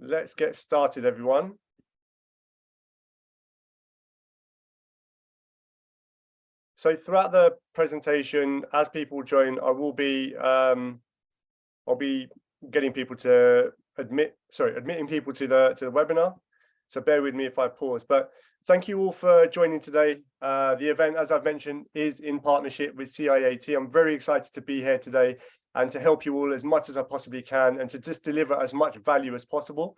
Let's get started, everyone. So throughout the presentation, as people join, I'll be getting people to admitting people to the webinar. So bear with me if I pause. But thank you all for joining today. The event, as I've mentioned, is in partnership with CIAT. I'm very excited to be here today and to help you all as much as I possibly can and to just deliver as much value as possible.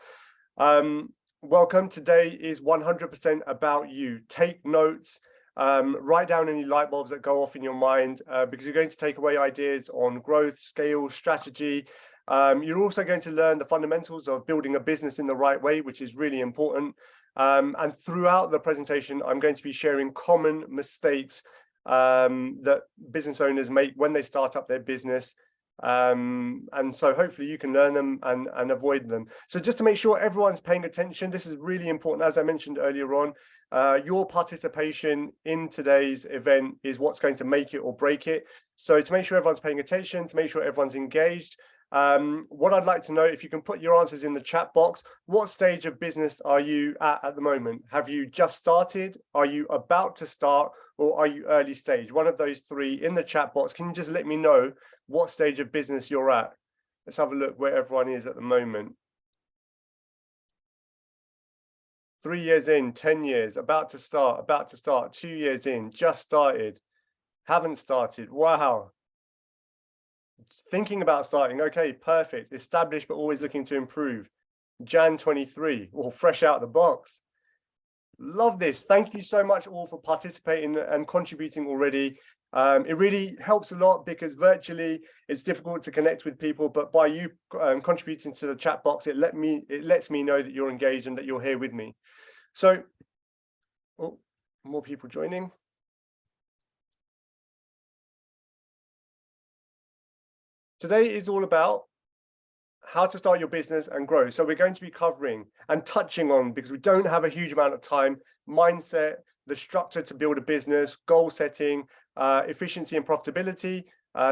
Welcome. Today is 100% about you. Take notes. Write down any light bulbs that go off in your mind because you're going to take away ideas on growth, scale, strategy. You're also going to learn the fundamentals of building a business in the right way, which is really important. And throughout the presentation, I'm going to be sharing common mistakes that business owners make when they start up their business. And so hopefully you can learn them and avoid them. So just to make sure everyone's paying attention, this is really important. As I mentioned earlier on, your participation in today's event is what's going to make it or break it. So to make sure everyone's paying attention, to make sure everyone's engaged, what I'd like to know, if you can put your answers in the chat box, what stage of business are you at the moment? Have you just started? Are you about to start? Or are you early stage? One of those three in the chat box. Can you just let me know what stage of business you're at? Let's have a look where everyone is at the moment. 3 years in, 10 years, about to start, 2 years in, just started, haven't started. Wow. Thinking about starting. Okay, perfect. Established, but always looking to improve. Jan 23, or fresh out the box. Love this. Thank you so much all for participating and contributing already. It really helps a lot because virtually it's difficult to connect with people, but by you contributing to the chat box, it lets me know that you're engaged and that you're here with me. So, oh, more people joining. Today is all about how to start your business and grow. So we're going to be covering and touching on, because we don't have a huge amount of time, mindset, the structure to build a business, goal setting, efficiency and profitability,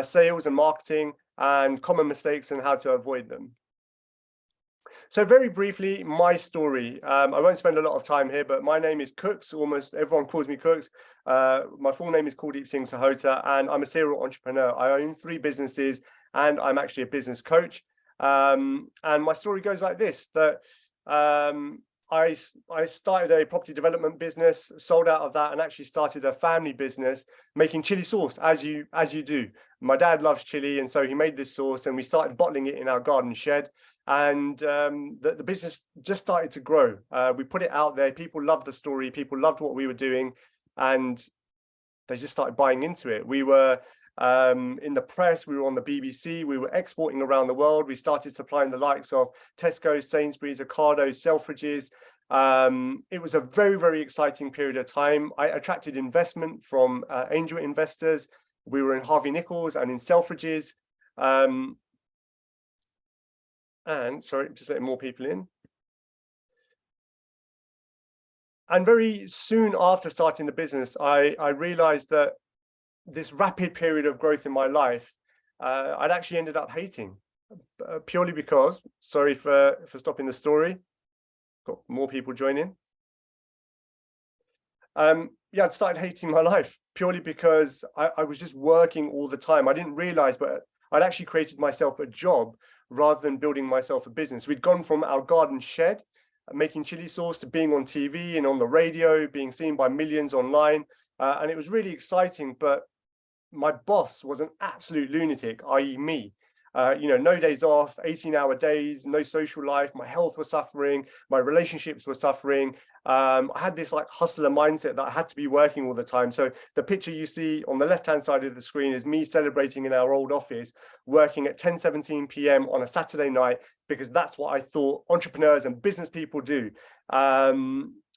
sales and marketing, and common mistakes and how to avoid them. So very briefly, my story. I won't spend a lot of time here, but my name is Cooks. Almost everyone calls me Cooks. My full name is Kuldeep Singh Sahota, and I'm a serial entrepreneur. I own 3 businesses, and I'm actually a business coach. And my story goes like this, that I started a property development business, sold out of that, and actually started a family business making chili sauce, as you do. My dad loves chili, and so he made this sauce, and we started bottling it in our garden shed. And the business just started to grow. We put it out there. People loved the story. People loved what we were doing, and they just started buying into it. We were in the press, we were on the BBC, we were exporting around the world. We started supplying the likes of Tesco, Sainsbury's, Ocado, Selfridges. It was a very, very exciting period of time. I attracted investment from angel investors. We were in Harvey Nichols and in Selfridges. And sorry, just letting more people in. And very soon after starting the business, I realized that this rapid period of growth in my life, I'd actually ended up hating, purely because, sorry for stopping the story, got more people joining. Yeah, I'd started hating my life purely because I was just working all the time. I didn't realize, but I'd actually created myself a job rather than building myself a business. We'd gone from our garden shed, making chili sauce, to being on TV and on the radio, being seen by millions online. And it was really exciting, but my boss was an absolute lunatic, i.e. me. No days off, 18-hour days, no social life. My health was suffering. My relationships were suffering. I had this like hustler mindset that I had to be working all the time. So the picture you see on the left-hand side of the screen is me celebrating in our old office, working at 10:17 p.m. on a Saturday night, because that's what I thought entrepreneurs and business people do.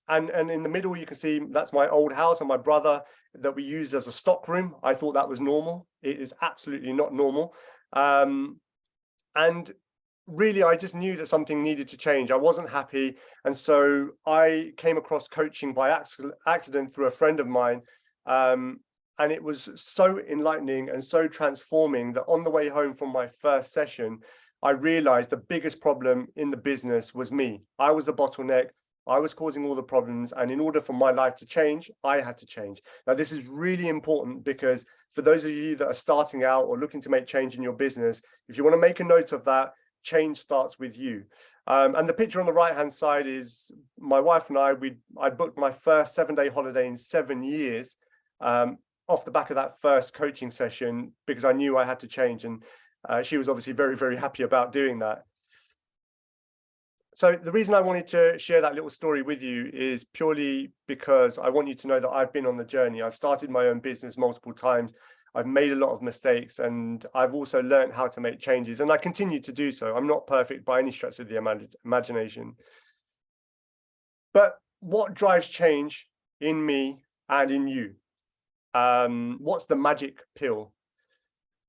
And in the middle, you can see that's my old house and my brother that we used as a stock room. I thought that was normal. It is absolutely not normal. And really, I just knew that something needed to change. I wasn't happy. And so I came across coaching by accident through a friend of mine. And it was so enlightening and so transforming that on the way home from my first session, I realized the biggest problem in the business was me. I was the bottleneck. I was causing all the problems. And in order for my life to change, I had to change. Now, this is really important because for those of you that are starting out or looking to make change in your business, if you want to make a note of that, change starts with you. And the picture on the right-hand side is my wife and I booked my first 7-day holiday in 7 years off the back of that first coaching session because I knew I had to change. And she was obviously very, very happy about doing that. So the reason I wanted to share that little story with you is purely because I want you to know that I've been on the journey. I've started my own business multiple times. I've made a lot of mistakes, and I've also learned how to make changes, and I continue to do so. I'm not perfect by any stretch of the imagination. But what drives change in me and in you? What's the magic pill?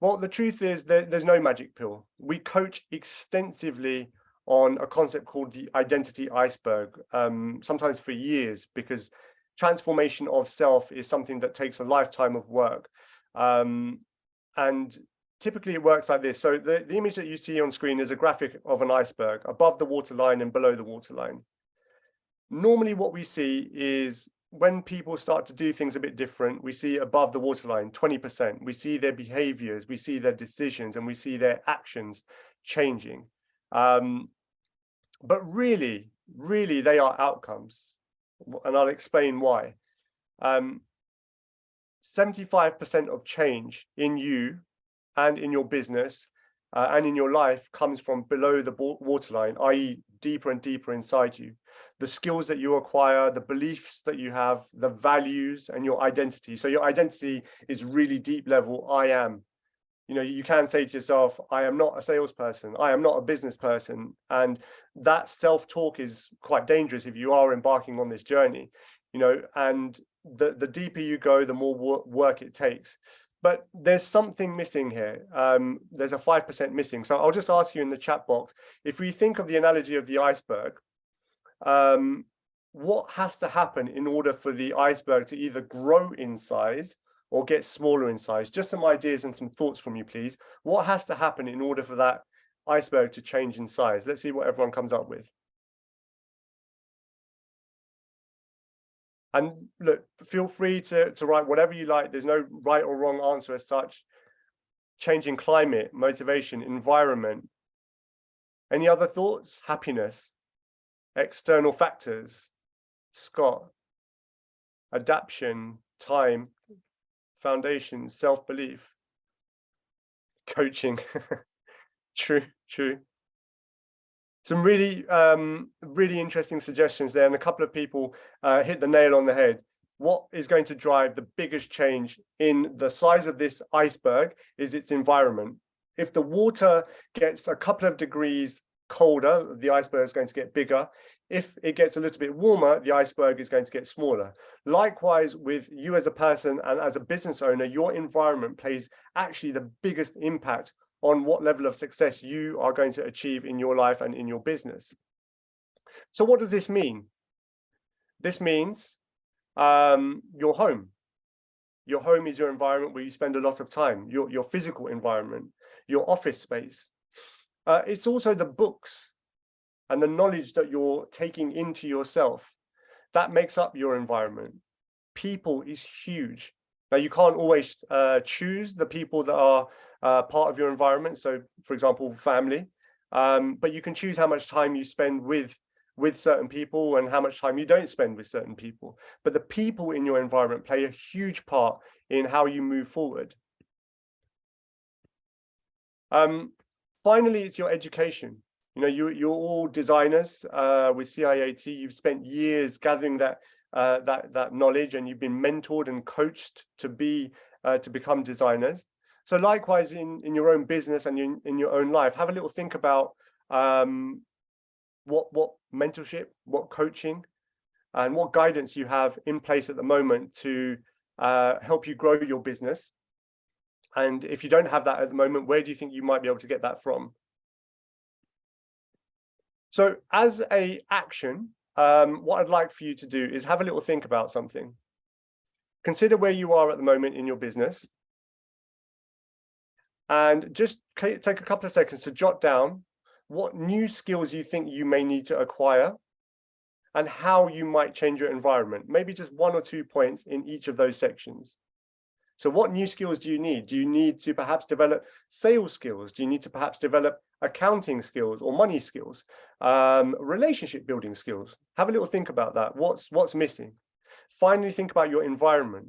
Well, the truth is that there's no magic pill. We coach extensively on a concept called the identity iceberg, sometimes for years, because transformation of self is something that takes a lifetime of work. And typically it works like this. So the image that you see on screen is a graphic of an iceberg above the waterline and below the waterline. Normally what we see is when people start to do things a bit different, we see above the waterline 20%. We see their behaviors, we see their decisions, and we see their actions changing. But really, they are outcomes. And I'll explain why. 75% of change in you and in your business and in your life comes from below the waterline, i.e. deeper and deeper inside you. The skills that you acquire, the beliefs that you have, the values, and your identity. So your identity is really deep level. I am. You know, you can say to yourself, I am not a salesperson. I am not a business person. And that self-talk is quite dangerous if you are embarking on this journey, you know, and the deeper you go, the more work it takes. But there's something missing here. There's a 5% missing. So I'll just ask you in the chat box, if we think of the analogy of the iceberg, what has to happen in order for the iceberg to either grow in size or get smaller in size? Just some ideas and some thoughts from you, please. What has to happen in order for that iceberg to change in size? Let's see what everyone comes up with. And look, feel free to write whatever you like. There's no right or wrong answer as such. Changing climate, motivation, environment. Any other thoughts? Happiness, external factors, Scott, adaptation, time, foundation, self-belief, coaching. True. Some really, really interesting suggestions there, and a couple of people hit the nail on the head. What is going to drive the biggest change in the size of this iceberg is its environment. If the water gets a couple of degrees colder, the iceberg is going to get bigger. If it gets a little bit warmer, the iceberg is going to get smaller. Likewise, with you as a person and as a business owner, your environment plays actually the biggest impact on what level of success you are going to achieve in your life and in your business. So what does this mean? This means your home. Your home is your environment where you spend a lot of time, your physical environment, your office space. It's also the books and the knowledge that you're taking into yourself. That makes up your environment. People is huge. Now, you can't always choose the people that are part of your environment. So, for example, family, but you can choose how much time you spend with certain people and how much time you don't spend with certain people. But the people in your environment play a huge part in how you move forward. Finally, it's your education. You know, you're all designers with CIAT. You've spent years gathering that knowledge, and you've been mentored and coached to become designers. So likewise, in your own business and in your own life, have a little think about what mentorship, what coaching, and what guidance you have in place at the moment to help you grow your business. And if you don't have that at the moment, where do you think you might be able to get that from? So as an action, what I'd like for you to do is have a little think about something. Consider where you are at the moment in your business. And just take a couple of seconds to jot down what new skills you think you may need to acquire and how you might change your environment. Maybe just 1 or 2 points in each of those sections. So what new skills do you need? Do you need to perhaps develop sales skills? Do you need to perhaps develop accounting skills or money skills, relationship building skills? Have a little think about that. What's missing? Finally, think about your environment.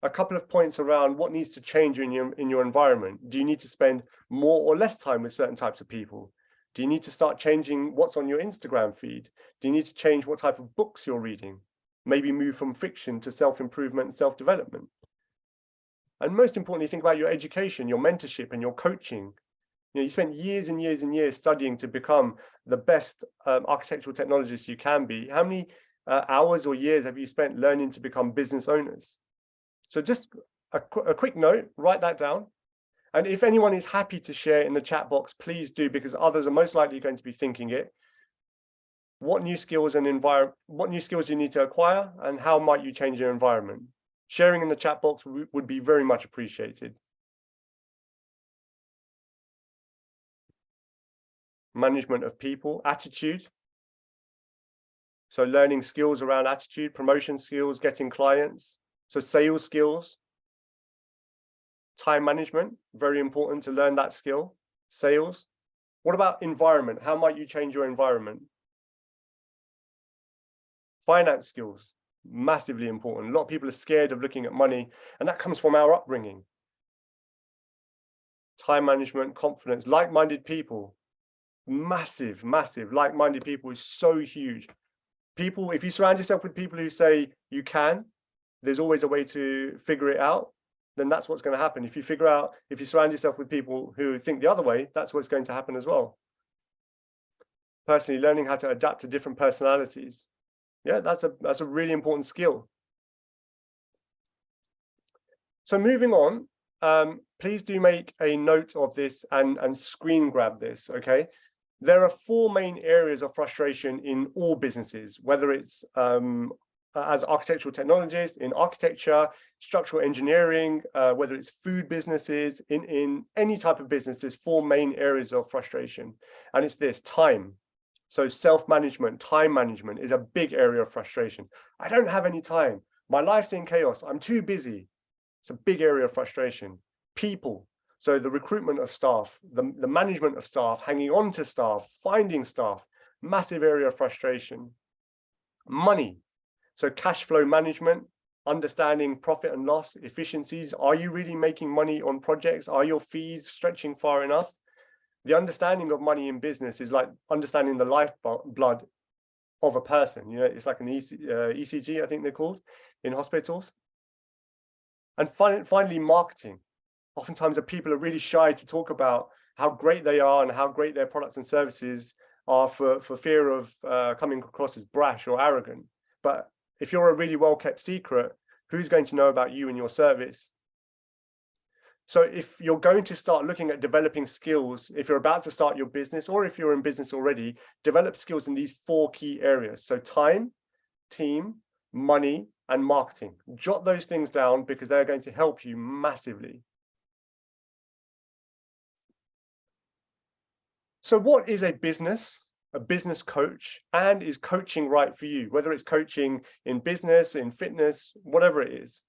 A couple of points around what needs to change in your environment. Do you need to spend more or less time with certain types of people? Do you need to start changing what's on your Instagram feed? Do you need to change what type of books you're reading? Maybe move from fiction to self-improvement and self-development. And most importantly, think about your education, your mentorship, and your coaching. You know, you spent years and years and years studying to become the best architectural technologist you can be. How many hours or years have you spent learning to become business owners? So just a quick note, write that down. And if anyone is happy to share in the chat box, please do, because others are most likely going to be thinking it. What new skills and what new skills you need to acquire, and how might you change your environment? Sharing in the chat box would be very much appreciated. Management of people, attitude. So learning skills around attitude, promotion skills, getting clients. So sales skills. Time management, very important to learn that skill. Sales. What about environment? How might you change your environment? Finance skills, massively important. A lot of people are scared of looking at money, and that comes from our upbringing. Time management, confidence, like-minded people, massive. Like-minded people is so huge. People, if you surround yourself with people who say you can, there's always a way to figure it out, then that's what's going to happen. If you surround yourself with people who think the other way, that's what's going to happen as well. Personally, learning how to adapt to different personalities. Yeah, that's a really important skill. So moving on, please do make a note of this and screen grab this, okay? There are 4 main areas of frustration in all businesses, whether it's as architectural technologists, in architecture, structural engineering, whether it's food businesses, in any type of business, there's 4 main areas of frustration. And it's this: time. So self-management, time management is a big area of frustration. I don't have any time. My life's in chaos. I'm too busy. It's a big area of frustration. People. So the recruitment of staff, the management of staff, hanging on to staff, finding staff, massive area of frustration. Money. So cash flow management, understanding profit and loss, efficiencies. Are you really making money on projects? Are your fees stretching far enough? The understanding of money in business is like understanding the lifeblood of a person. You know, it's like an ECG, I think they're called, in hospitals. And finally, marketing. Oftentimes, people are really shy to talk about how great they are and how great their products and services are for fear of coming across as brash or arrogant. But if you're a really well-kept secret, who's going to know about you and your service? So if you're going to start looking at developing skills, if you're about to start your business, or if you're in business already, develop skills in these 4 key areas. So time, team, money, and marketing. Jot those things down because they're going to help you massively. So what is a business coach, and is coaching right for you? Whether it's coaching in business, in fitness, whatever it is.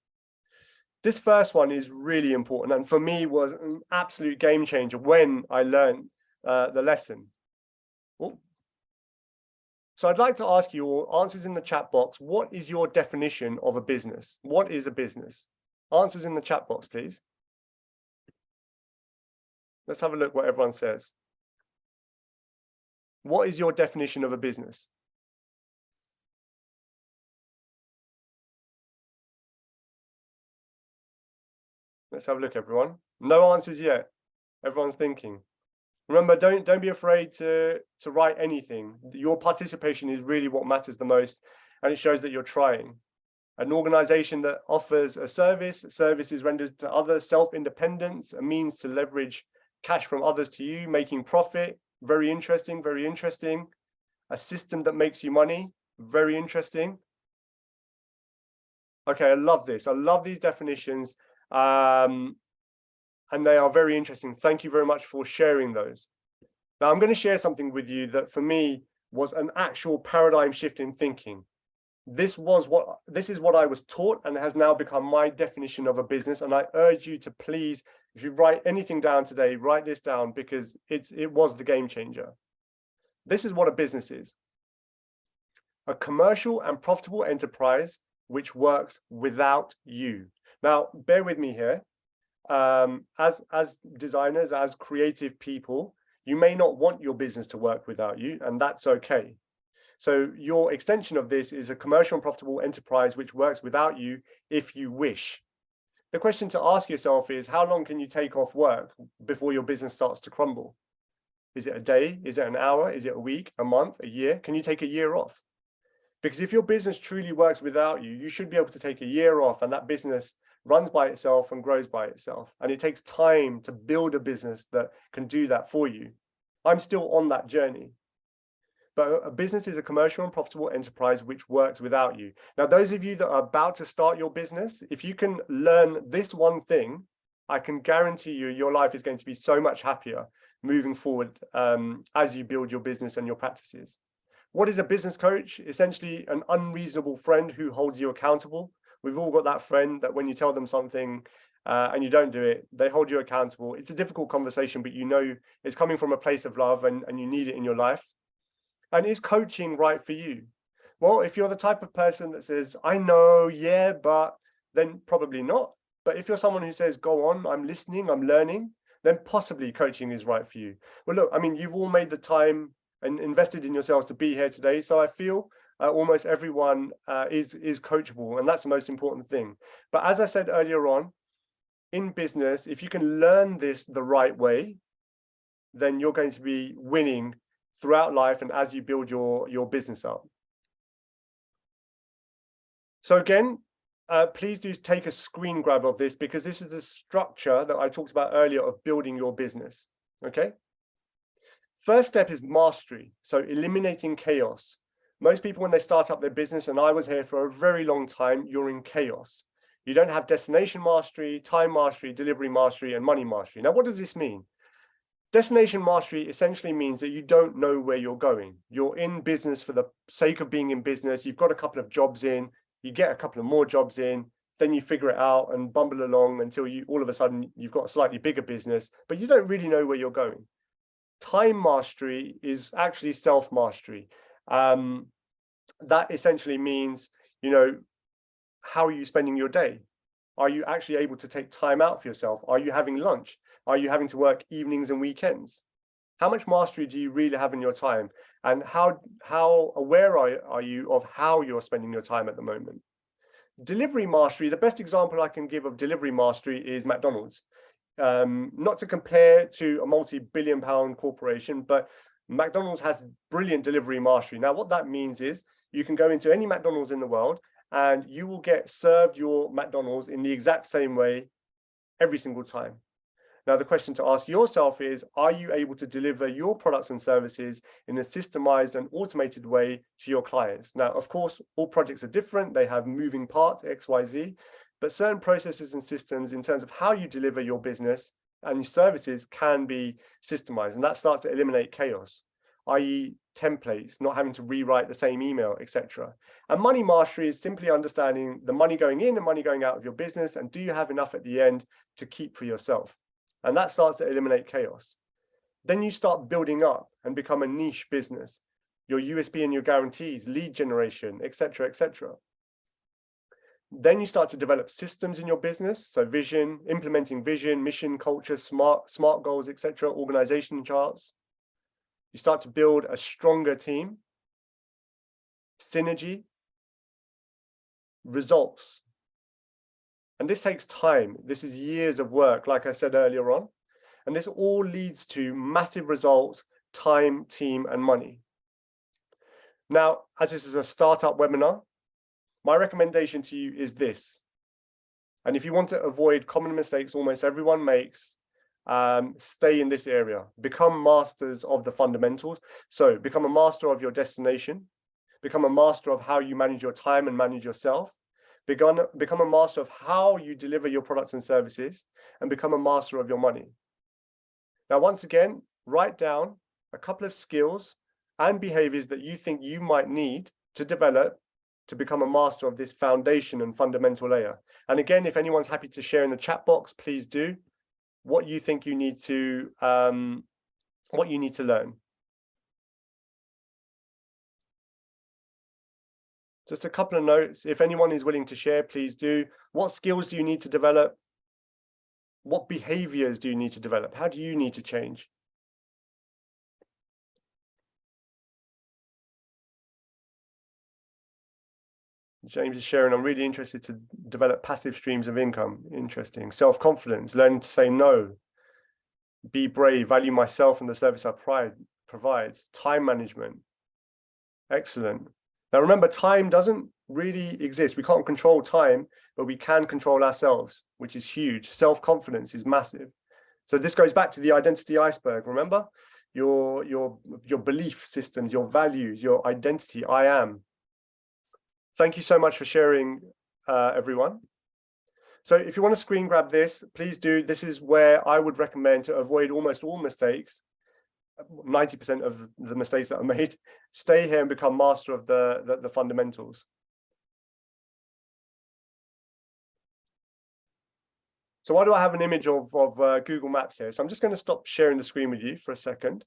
This first one is really important, and for me was an absolute game changer when I learned the lesson. Ooh. So I'd like to ask you all, answers in the chat box, what is your definition of a business? What is a business? Answers in the chat box, please. Let's have a look what everyone says. What is your definition of a business? Let's have a look, everyone. No answers yet. Everyone's thinking. Remember, don't be afraid to write anything. Your participation is really what matters the most, and it shows that you're trying. An organization that offers a service is rendered to others, self-independence, a means to leverage cash from others to you, making profit. Very interesting, very interesting. A system that makes you money. Very interesting. Okay, I love this. I love these definitions. and they are very interesting. Thank you very much for sharing those. Now, I'm going to share something with you that for me was an actual paradigm shift in thinking. This is what I was taught, and it has now become my definition of a business. And I urge you to please, if you write anything down today, write this down, because it was the game changer. This is what a business is: a commercial and profitable enterprise which works without you. Now, bear with me here. As designers, as creative people, you may not want your business to work without you, and that's okay. So your extension of this is a commercial and profitable enterprise which works without you if you wish. The question to ask yourself is, how long can you take off work before your business starts to crumble? Is it a day? Is it an hour? Is it a week, a month, a year? Can you take a year off? Because if your business truly works without you, you should be able to take a year off, and that business runs by itself and grows by itself. And it takes time to build a business that can do that for you. I'm still on that journey. But a business is a commercial and profitable enterprise which works without you. Now, those of you that are about to start your business, if you can learn this one thing, I can guarantee you your life is going to be so much happier moving forward as you build your business and your practices. What is a business coach? Essentially, an unreasonable friend who holds you accountable. We've all got that friend that when you tell them something and you don't do it, they hold you accountable. It's a difficult conversation, but you know it's coming from a place of love, and you need it in your life. And is coaching right for you? Well, if you're the type of person that says, I know, yeah, but, then probably not. But if you're someone who says, go on, I'm listening, I'm learning, then possibly coaching is right for you. Well, look, I mean, you've all made the time and invested in yourselves to be here today. So I feel almost everyone is coachable, and that's the most important thing. But as I said earlier on, in business, if you can learn this the right way, then you're going to be winning throughout life and as you build your business up. So again, please do take a screen grab of this, because this is the structure that I talked about earlier of building your business. Okay. First step is mastery. So eliminating chaos. Most people, when they start up their business, and I was here for a very long time, you're in chaos. You don't have destination mastery, time mastery, delivery mastery, and money mastery. Now, what does this mean? Destination mastery essentially means that you don't know where you're going. You're in business for the sake of being in business. You've got a couple of jobs in, you get a couple of more jobs in, then you figure it out and bumble along until you all of a sudden you've got a slightly bigger business, but you don't really know where you're going. Time mastery is actually self-mastery. That essentially means, you know, how are you spending your day? Are you actually able to take time out for yourself? Are you having lunch? Are you having to work evenings and weekends? How much mastery do you really have in your time? And how aware are you of how you're spending your time at the moment? Delivery mastery, the best example I can give of delivery mastery is McDonald's. Not to compare to a multi-billion-pound corporation, but McDonald's has brilliant delivery mastery. Now, what that means is you can go into any McDonald's in the world and you will get served your McDonald's in the exact same way every single time. Now, the question to ask yourself is, are you able to deliver your products and services in a systemized and automated way to your clients? Now, of course, all projects are different. They have moving parts, X, Y, Z, but certain processes and systems in terms of how you deliver your business and your services can be systemized. And that starts to eliminate chaos, i.e. templates, not having to rewrite the same email, etc. And money mastery is simply understanding the money going in and money going out of your business, and do you have enough at the end to keep for yourself? And that starts to eliminate chaos. Then you start building up and become a niche business, your USP and your guarantees, lead generation, etc., etc. Then you start to develop systems in your business. So vision, implementing vision, mission, culture, smart goals, etc., organization charts. You start to build a stronger team, synergy, results. And this takes time. This is years of work, like I said earlier on. And this all leads to massive results, time, team, and money. Now, as this is a startup webinar, my recommendation to you is this. And if you want to avoid common mistakes almost everyone makes, stay in this area. Become masters of the fundamentals. So become a master of your destination. Become a master of how you manage your time and manage yourself. become a master of how you deliver your products and services, and become a master of your money. Now, once again, write down a couple of skills and behaviors that you think you might need to develop to become a master of this foundation and fundamental layer. And again, if anyone's happy to share in the chat box, please do what you think you need to learn. Just a couple of notes. If anyone is willing to share, please do. What skills do you need to develop? What behaviors do you need to develop? How do you need to change? James is sharing, I'm really interested to develop passive streams of income. Interesting. Self-confidence, learning to say no, be brave, value myself and the service I provide. Time management. Excellent. Now remember, time doesn't really exist. We can't control time, but we can control ourselves, which is huge. Self-confidence is massive. So this goes back to the identity iceberg. Remember, your belief systems, your values, your identity. I am. Thank you so much for sharing, everyone. So if you want to screen grab this, please do. This is where I would recommend to avoid almost all mistakes. 90% of the mistakes that are made. Stay here and become master of the fundamentals. So why do I have an image of Google Maps here? So I'm just going to stop sharing the screen with you for a second.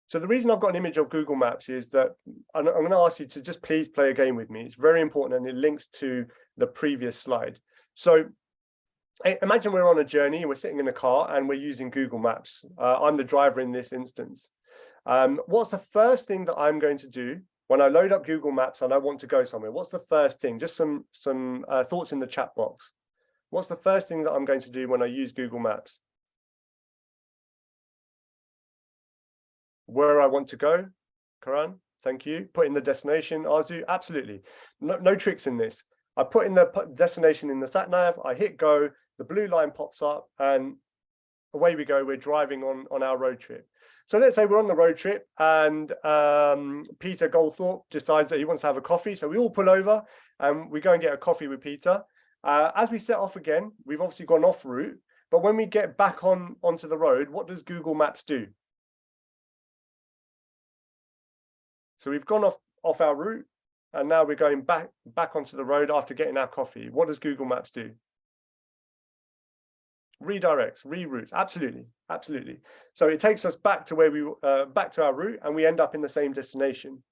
So the reason I've got an image of Google Maps is that I'm going to ask you to just please play a game with me. It's very important and it links to the previous slide. So imagine we're on a journey, we're sitting in a car and we're using Google Maps. I'm the driver in this instance. What's the first thing that I'm going to do when I load up Google Maps and I want to go somewhere? What's the first thing? Just some thoughts in the chat box. What's the first thing that I'm going to do when I use Google Maps? Where I want to go, Karan, thank you. Put in the destination, Arzu, absolutely. No tricks in this. I put in the destination in the sat nav, I hit go, the blue line pops up and away we go, we're driving on our road trip. So let's say we're on the road trip and Peter Goldthorpe decides that he wants to have a coffee. So we all pull over and we go and get a coffee with Peter. As we set off again, we've obviously gone off route, but when we get back onto the road, what does Google Maps do? So we've gone off our route and now we're going back onto the road after getting our coffee. What does Google Maps do? Redirects, reroutes, absolutely, absolutely. So it takes us back to where back to our route and we end up in the same destination.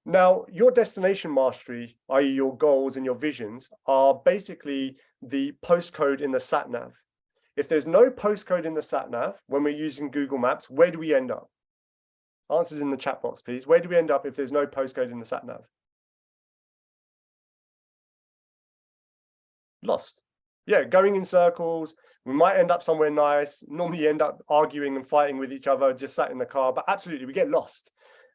Now, your destination mastery, i.e. your goals and your visions, are basically the postcode in the sat nav. If there's no postcode in the sat nav when we're using Google Maps, where do we end up? Answers in the chat box, please. Where do we end up if there's no postcode in the sat nav? Lost. Yeah, going in circles. We might end up somewhere nice. Normally you end up arguing and fighting with each other, just sat in the car, but absolutely we get lost.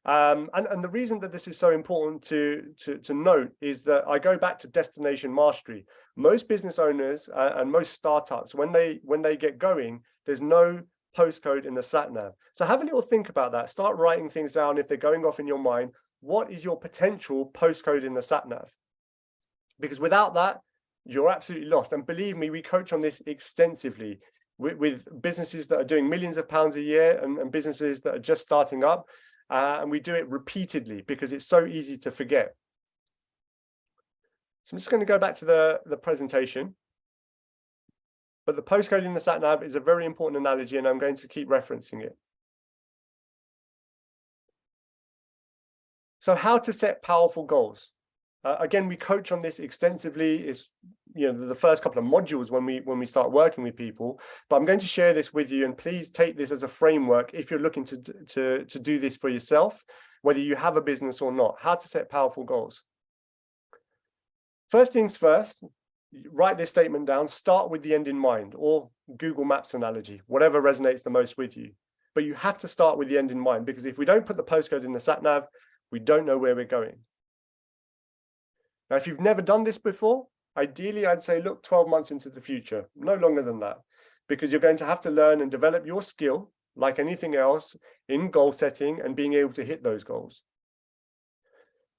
And the reason that this is so important to note is that I go back to destination mastery. Most business owners and most startups, when they get going, there's no postcode in the sat nav. So have a little think about that. Start writing things down if they're going off in your mind. What is your potential postcode in the sat nav? Because without that, you're absolutely lost. And believe me, we coach on this extensively with businesses that are doing millions of pounds a year and businesses that are just starting up. And we do it repeatedly because it's so easy to forget. So I'm just going to go back to the presentation. But the postcode in the sat nav is a very important analogy, and I'm going to keep referencing it. So how to set powerful goals. Again, we coach on this extensively. It's the first couple of modules when we start working with people. But I'm going to share this with you, and please take this as a framework if you're looking to do this for yourself, whether you have a business or not. How to set powerful goals. First things first. Write this statement down, start with the end in mind, or Google Maps analogy, whatever resonates the most with you. But you have to start with the end in mind, because if we don't put the postcode in the sat nav, we don't know where we're going. Now, if you've never done this before, ideally, I'd say look 12 months into the future, no longer than that, because you're going to have to learn and develop your skill, like anything else, in goal setting and being able to hit those goals.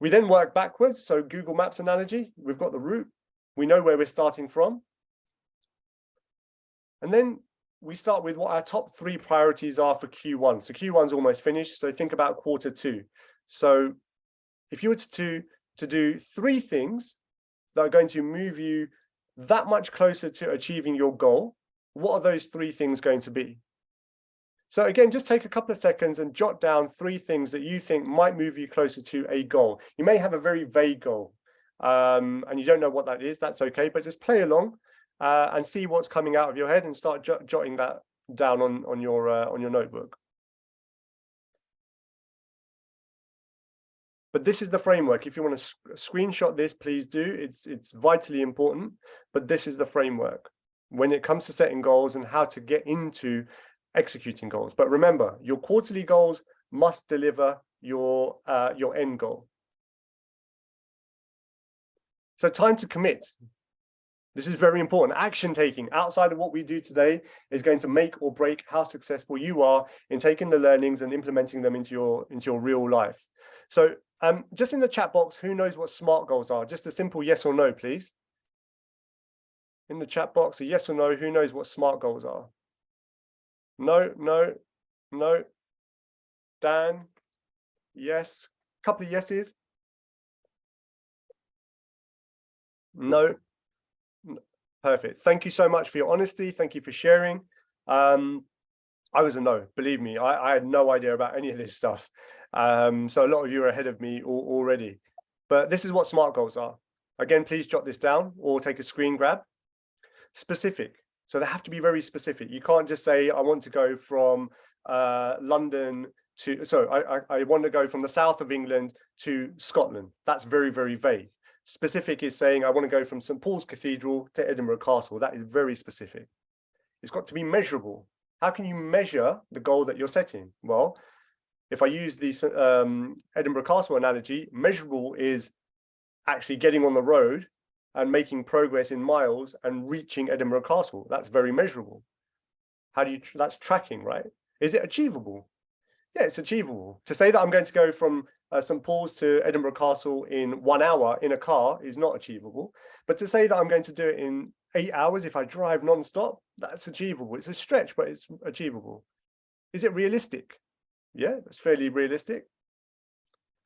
We then work backwards. So Google Maps analogy, we've got the route. We know where we're starting from. And then we start with what our top 3 priorities are for Q1. So Q1's almost finished. So think about Q2. So if you were to do 3 things that are going to move you that much closer to achieving your goal, what are those 3 things going to be? So again, just take a couple of seconds and jot down 3 things that you think might move you closer to a goal. You may have a very vague goal and you don't know what that is. That's okay, but just play along and see what's coming out of your head and start jotting that down on your notebook. But this is the framework. If you want to screenshot this, please do. It's vitally important, but this is the framework when it comes to setting goals and how to get into executing goals. But remember, your quarterly goals must deliver your end goal. So time to commit. This is very important. Action taking outside of what we do today is going to make or break how successful you are in taking the learnings and implementing them into your real life. So just in the chat box, who knows what SMART goals are? Just a simple yes or no, please. In the chat box, a yes or no, who knows what SMART goals are? No, no, no. Dan, yes. Couple of yeses. No. Perfect. Thank you so much for your honesty. Thank you for sharing. I was a no, believe me. I had no idea about any of this stuff. So a lot of you are ahead of me already. But this is what SMART goals are. Again, please jot this down or take a screen grab. Specific. So they have to be very specific. You can't just say, I want to go from London to, I want to go from the south of England to Scotland. That's very, very vague. Specific is saying, I want to go from St. Paul's Cathedral to Edinburgh Castle. That is very specific. It's got to be measurable. How can you measure the goal that you're setting? Well, if I use the Edinburgh Castle analogy, measurable is actually getting on the road and making progress in miles and reaching Edinburgh Castle. That's very measurable. How do you, that's tracking, right? Is it achievable? Yeah, it's achievable. To say that I'm going to go from St. Paul's to Edinburgh Castle in 1 hour in a car is not achievable. But to say that I'm going to do it in 8 hours if I drive non-stop, that's achievable. It's a stretch, but it's achievable. Is it realistic? Yeah, that's fairly realistic.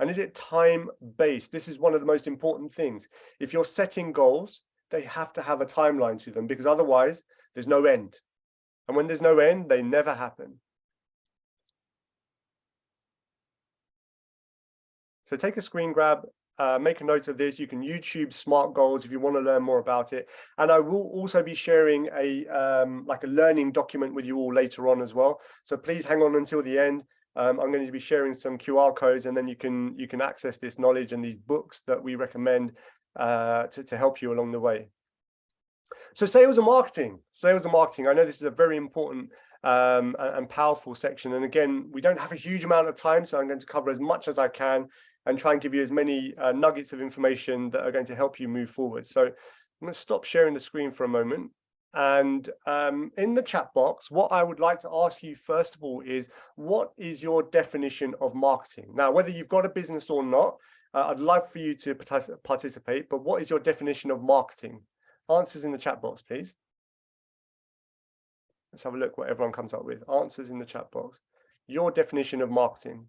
And is it time-based? This is one of the most important things. If you're setting goals, they have to have a timeline to them because otherwise there's no end. And when there's no end, they never happen. So take a screen grab, make a note of this. You can YouTube SMART goals if you want to learn more about it. And I will also be sharing a like a learning document with you all later on as well. So please hang on until the end. I'm going to be sharing some QR codes, and then you can access this knowledge and these books that we recommend to help you along the way. So sales and marketing. I know this is a very important and powerful section. And again, we don't have a huge amount of time, so I'm going to cover as much as I can and try and give you as many nuggets of information that are going to help you move forward. So I'm going to stop sharing the screen for a moment. And in the chat box, what I would like to ask you first of all is, what is your definition of marketing? Now, whether you've got a business or not, I'd love for you to participate, but what is your definition of marketing? Answers in the chat box, please. Let's have a look what everyone comes up with. Answers in the chat box. Your definition of marketing.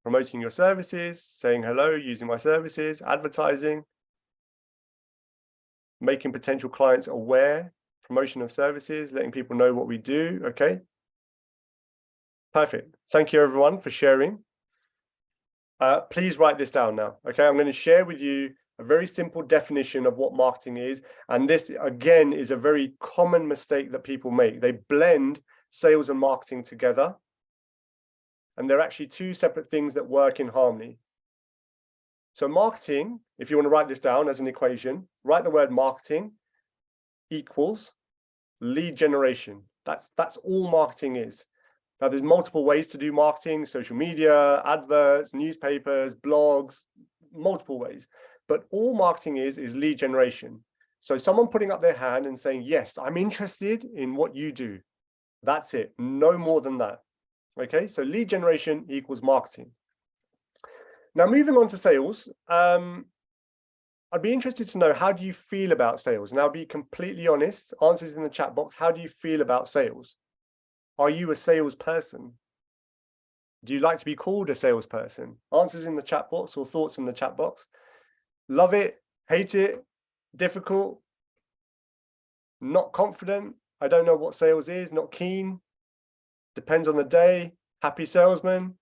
Promoting your services, saying hello, using my services, advertising, making potential clients aware, promotion of services, letting people know what we do. Okay. Perfect. Thank you everyone for sharing. Please write this down now. Okay. I'm going to share with you a very simple definition of what marketing is. And this again is a very common mistake that people make. They blend sales and marketing together. And they're actually two separate things that work in harmony. So marketing, if you want to write this down as an equation, write the word marketing equals lead generation. That's all marketing is. Now there's multiple ways to do marketing: social media, adverts, newspapers, blogs, multiple ways. But all marketing is lead generation. So someone putting up their hand and saying, yes, I'm interested in what you do. That's it. No more than that. Okay, so lead generation equals marketing. Now, moving on to sales, I'd be interested to know, how do you feel about sales? Now, be completely honest, answers in the chat box. How do you feel about sales? Are you a salesperson? Do you like to be called a salesperson? Answers in the chat box or thoughts in the chat box. Love it, hate it, difficult, not confident. I don't know what sales is, not keen. Depends on the day. Happy salesman.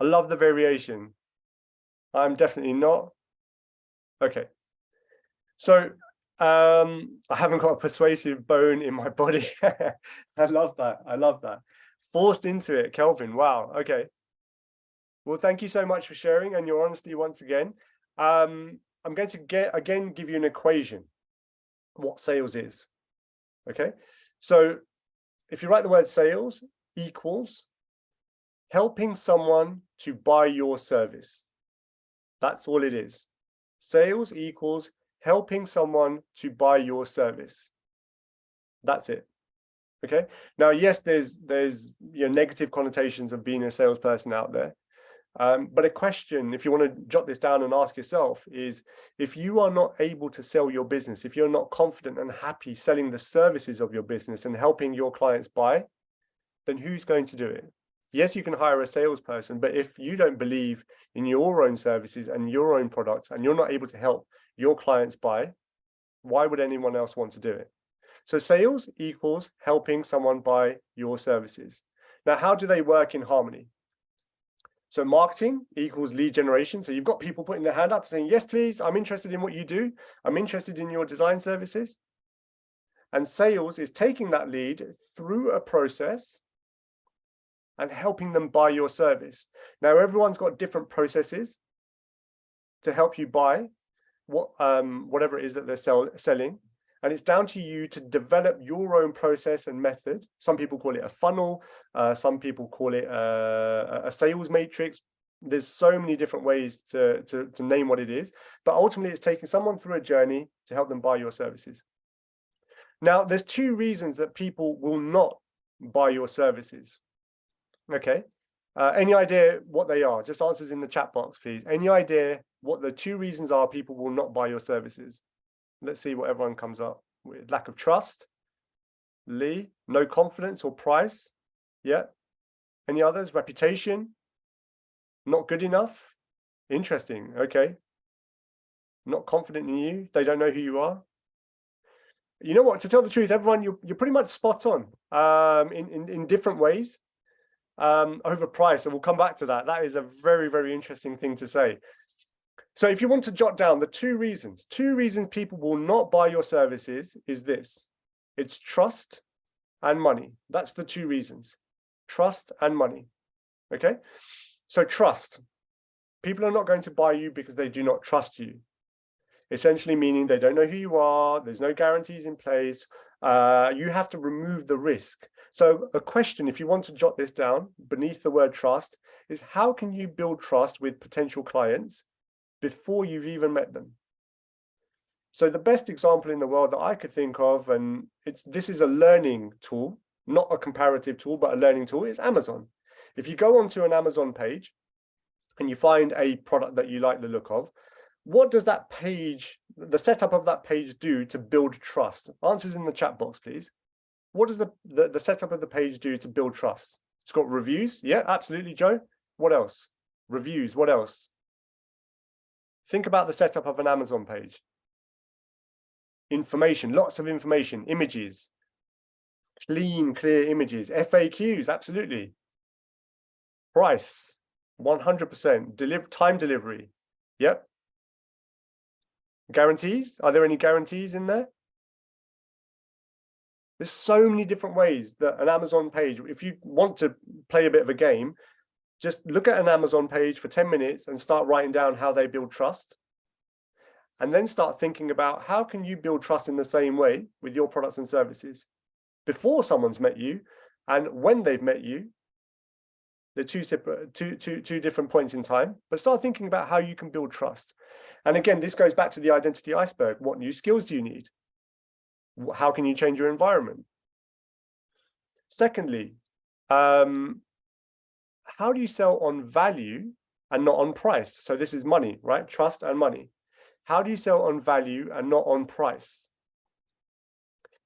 I love the variation. I'm definitely not. Okay. So I haven't got a persuasive bone in my body. I love that. I love that. Forced into it, Kelvin. Wow. Okay. Well, thank you so much for sharing and your honesty once again. I'm going to give you an equation, what sales is. Okay. So if you write the word sales equals helping someone to buy your service. That's all it is. Sales equals helping someone to buy your service. That's it. Okay. Now, yes, there's negative connotations of being a salesperson out there. But a question, if you want to jot this down and ask yourself, is if you are not able to sell your business, if you're not confident and happy selling the services of your business and helping your clients buy, then who's going to do it? Yes, you can hire a salesperson, but if you don't believe in your own services and your own products and you're not able to help your clients buy, why would anyone else want to do it? So sales equals helping someone buy your services. Now, how do they work in harmony? So marketing equals lead generation. So you've got people putting their hand up saying, yes, please, I'm interested in what you do. I'm interested in your design services. And sales is taking that lead through a process and helping them buy your service. Now, everyone's got different processes to help you buy whatever it is that they're selling. And it's down to you to develop your own process and method. Some people call it a funnel. Some people call it a sales matrix. There's so many different ways to name what it is. But ultimately, it's taking someone through a journey to help them buy your services. Now, there's two reasons that people will not buy your services. Okay. Any idea what they are? Just answers in the chat box, please. Any idea what the two reasons are people will not buy your services? Let's see what everyone comes up with. Lack of trust. Lee, no confidence or price. Yeah. Any others? Reputation. Not good enough. Interesting. Okay. Not confident in you. They don't know who you are. You know what? To tell the truth, everyone, you're pretty much spot on in different ways. Over price, and we'll come back to that. That is a very, very interesting thing to say. So if you want to jot down the two reasons people will not buy your services is this. It's trust and money. That's the two reasons. Trust and money. Okay. So trust. People are not going to buy you because they do not trust you. Essentially meaning they don't know who you are. There's no guarantees in place. You have to remove the risk. So a question, if you want to jot this down beneath the word trust, is how can you build trust with potential clients before you've even met them? So the best example in the world that I could think of, and this is a learning tool, not a comparative tool, but a learning tool, is Amazon. If you go onto an Amazon page and you find a product that you like the look of, what does that page, the setup of that page do to build trust? Answers in the chat box, please. What does the setup of the page do to build trust? It's got reviews. Yeah, absolutely, Joe. What else? Reviews. What else? Think about the setup of an Amazon page. Information, lots of information, images, clean, clear images, FAQs, absolutely. Price, 100%. Time delivery. Yep. Guarantees? Are there any guarantees in there? There's so many different ways that an Amazon page, if you want to play a bit of a game, just look at an Amazon page for 10 minutes and start writing down how they build trust. And then start thinking about how can you build trust in the same way with your products and services before someone's met you and when they've met you. They're two different points in time, but start thinking about how you can build trust. And again, this goes back to the identity iceberg. What new skills do you need? How can you change your environment? Secondly, how how do you sell on value and not on price? So this is money, right? Trust and money. How do you sell on value and not on price?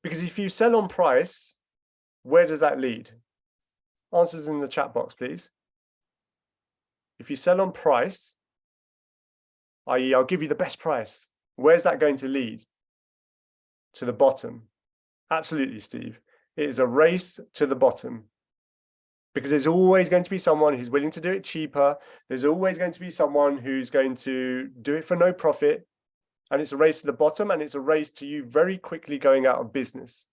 Because if you sell on price, where does that lead? Answers in the chat box, please. If you sell on price, i.e., I'll give you the best price, where's that going to lead? To the bottom. Absolutely, Steve. It is a race to the bottom. Because there's always going to be someone who's willing to do it cheaper. There's always going to be someone who's going to do it for no profit. And it's a race to the bottom, and it's a race to you very quickly going out of business.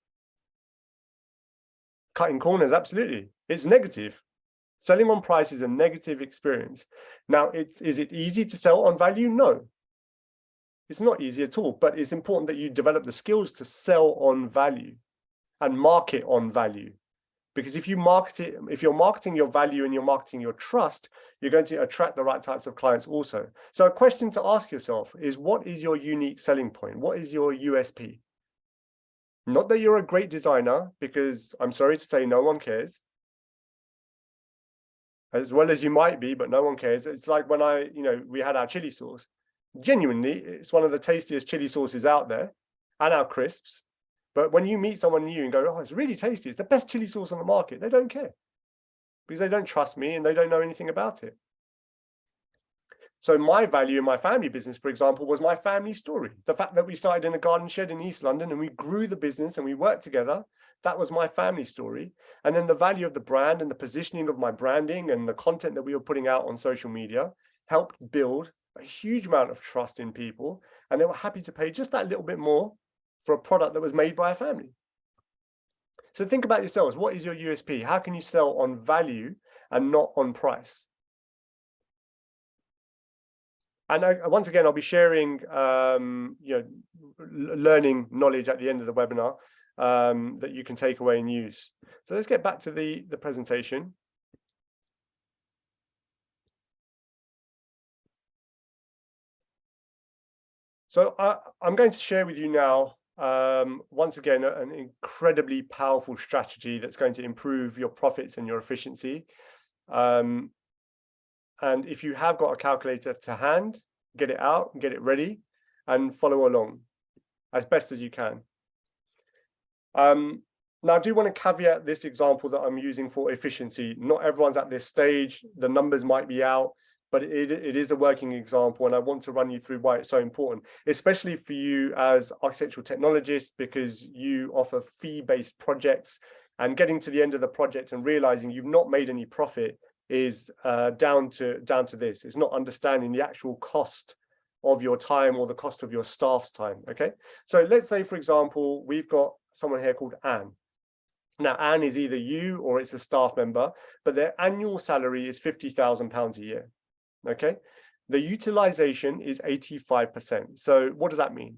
Cutting corners, absolutely. It's negative. Selling on price is a negative experience. Now, is it easy to sell on value? No. It's not easy at all, but it's important that you develop the skills to sell on value and market on value. Because if you market it, if you're marketing your value and you're marketing your trust, you're going to attract the right types of clients also. So a question to ask yourself is, what is your unique selling point? What is your USP? Not that you're a great designer, because I'm sorry to say no one cares. As well as you might be, but no one cares. It's like when we had our chili sauce. Genuinely, it's one of the tastiest chili sauces out there, and our crisps. But when you meet someone new and go, oh, it's really tasty, it's the best chili sauce on the market, they don't care because they don't trust me and they don't know anything about it. So my value in my family business, for example, was my family story. The fact that we started in a garden shed in East London and we grew the business and we worked together, that was my family story. And then the value of the brand and the positioning of my branding and the content that we were putting out on social media helped build a huge amount of trust in people. And they were happy to pay just that little bit more for a product that was made by a family. So think about yourselves. What is your USP? How can you sell on value and not on price? And once again, I'll be sharing learning knowledge at the end of the webinar that you can take away and use. So let's get back to the presentation. So I'm going to share with you now, once again, an incredibly powerful strategy that's going to improve your profits and your efficiency. And if you have got a calculator to hand, get it out, get it ready, and follow along as best as you can. Now, I do want to caveat this example that I'm using for efficiency. Not everyone's at this stage. The numbers might be out, but it is a working example, and I want to run you through why it's so important, especially for you as architectural technologists, because you offer fee-based projects, and getting to the end of the project and realizing you've not made any profit is down to this. It's not understanding the actual cost of your time or the cost of your staff's time. Okay, so let's say, for example, we've got someone here called Anne. Now, Anne is either you or it's a staff member, but their annual salary is £50,000 a year. Okay, the utilization is 85%. So what does that mean?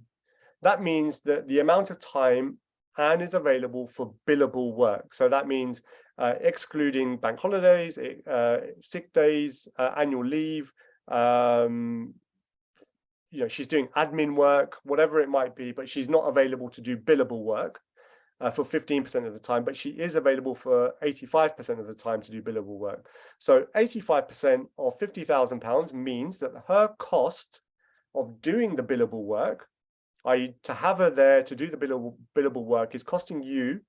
That means that the amount of time Anne is available for billable work. So that means excluding bank holidays, sick days, annual leave, she's doing admin work, whatever it might be, but she's not available to do billable work for 15% of the time, but she is available for 85% of the time to do billable work. So 85% of £50,000 means that her cost of doing the billable work, i.e. to have her there to do the billable work, is costing you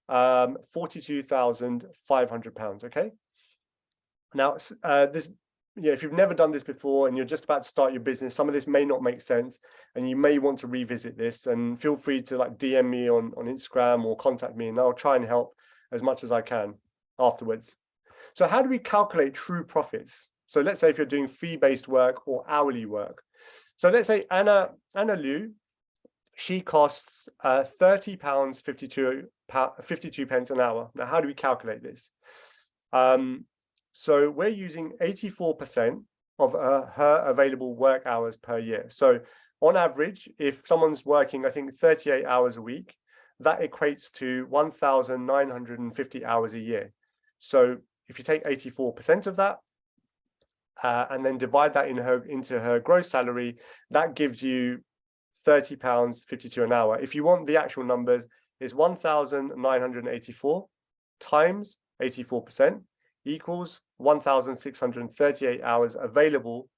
£42,500. Okay. Now, if you've never done this before and you're just about to start your business, some of this may not make sense, and you may want to revisit this. And feel free to DM me on Instagram or contact me, and I'll try and help as much as I can afterwards. So how do we calculate true profits? So let's say if you're doing fee-based work or hourly work. So let's say Anna Liu, she costs £30.52 an hour. Now, how do we calculate this? So we're using 84% of her available work hours per year. So on average, if someone's working, I think 38 hours a week, that equates to 1,950 hours a year. So if you take 84% of that and then divide that into her gross salary, that gives you £30.52 an hour. If you want the actual numbers, it's 1,984 times 84% equals 1,638 hours available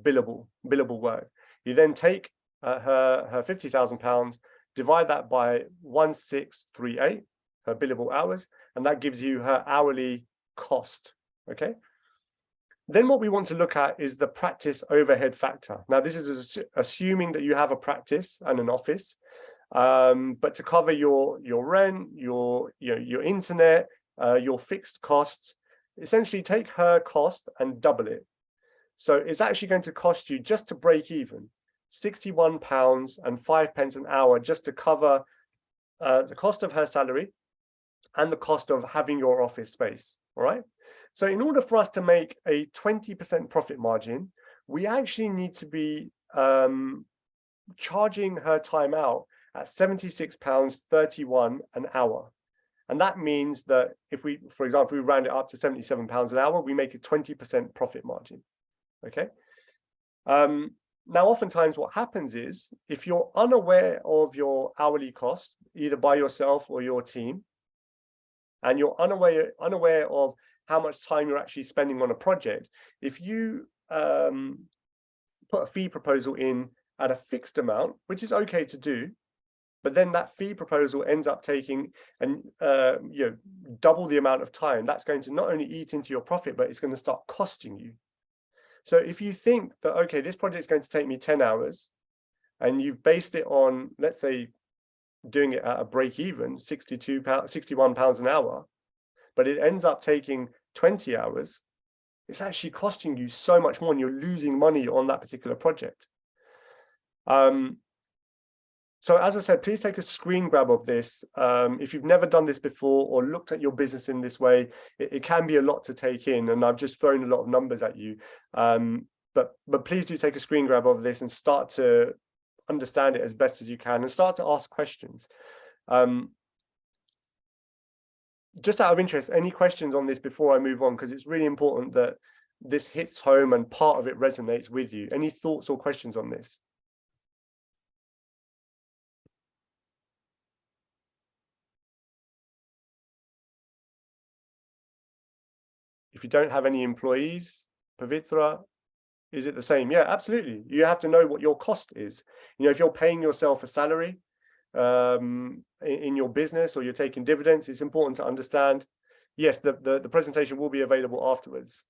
billable work. You then take her £50,000, divide that by 1,638, her billable hours, and that gives you her hourly cost. Okay. Then what we want to look at is the practice overhead factor. Now, this is assuming that you have a practice and an office, but to cover your rent, your internet, your fixed costs, essentially take her cost and double it. So it's actually going to cost you, just to break even, £61.05 an hour, just to cover the cost of her salary and the cost of having your office space. All right. So in order for us to make a 20% profit margin, we actually need to be charging her time out at £76.31 an hour. And that means that if we, for example, we round it up to £77 an hour, we make a 20% profit margin. Okay. Now, oftentimes what happens is, if you're unaware of your hourly cost, either by yourself or your team, and you're unaware of how much time you're actually spending on a project, if you put a fee proposal in at a fixed amount, which is okay to do, but then that fee proposal ends up taking double the amount of time, that's going to not only eat into your profit, but it's going to start costing you. So if you think that, okay, this project is going to take me 10 hours, and you've based it on, let's say, doing it at a break even, £61 an hour, but it ends up taking 20 hours, it's actually costing you so much more, and you're losing money on that particular project. So as I said, please take a screen grab of this. If you've never done this before or looked at your business in this way, it can be a lot to take in, and I've just thrown a lot of numbers at you. But please do take a screen grab of this and start to understand it as best as you can, and start to ask questions. Just out of interest, any questions on this before I move on? Because it's really important that this hits home and part of it resonates with you. Any thoughts or questions on this? If you don't have any employees, Pavitra, is it the same? Yeah, absolutely. You have to know what your cost is. If you're paying yourself a salary in your business, or you're taking dividends, it's important to understand. Yes, the presentation will be available afterwards.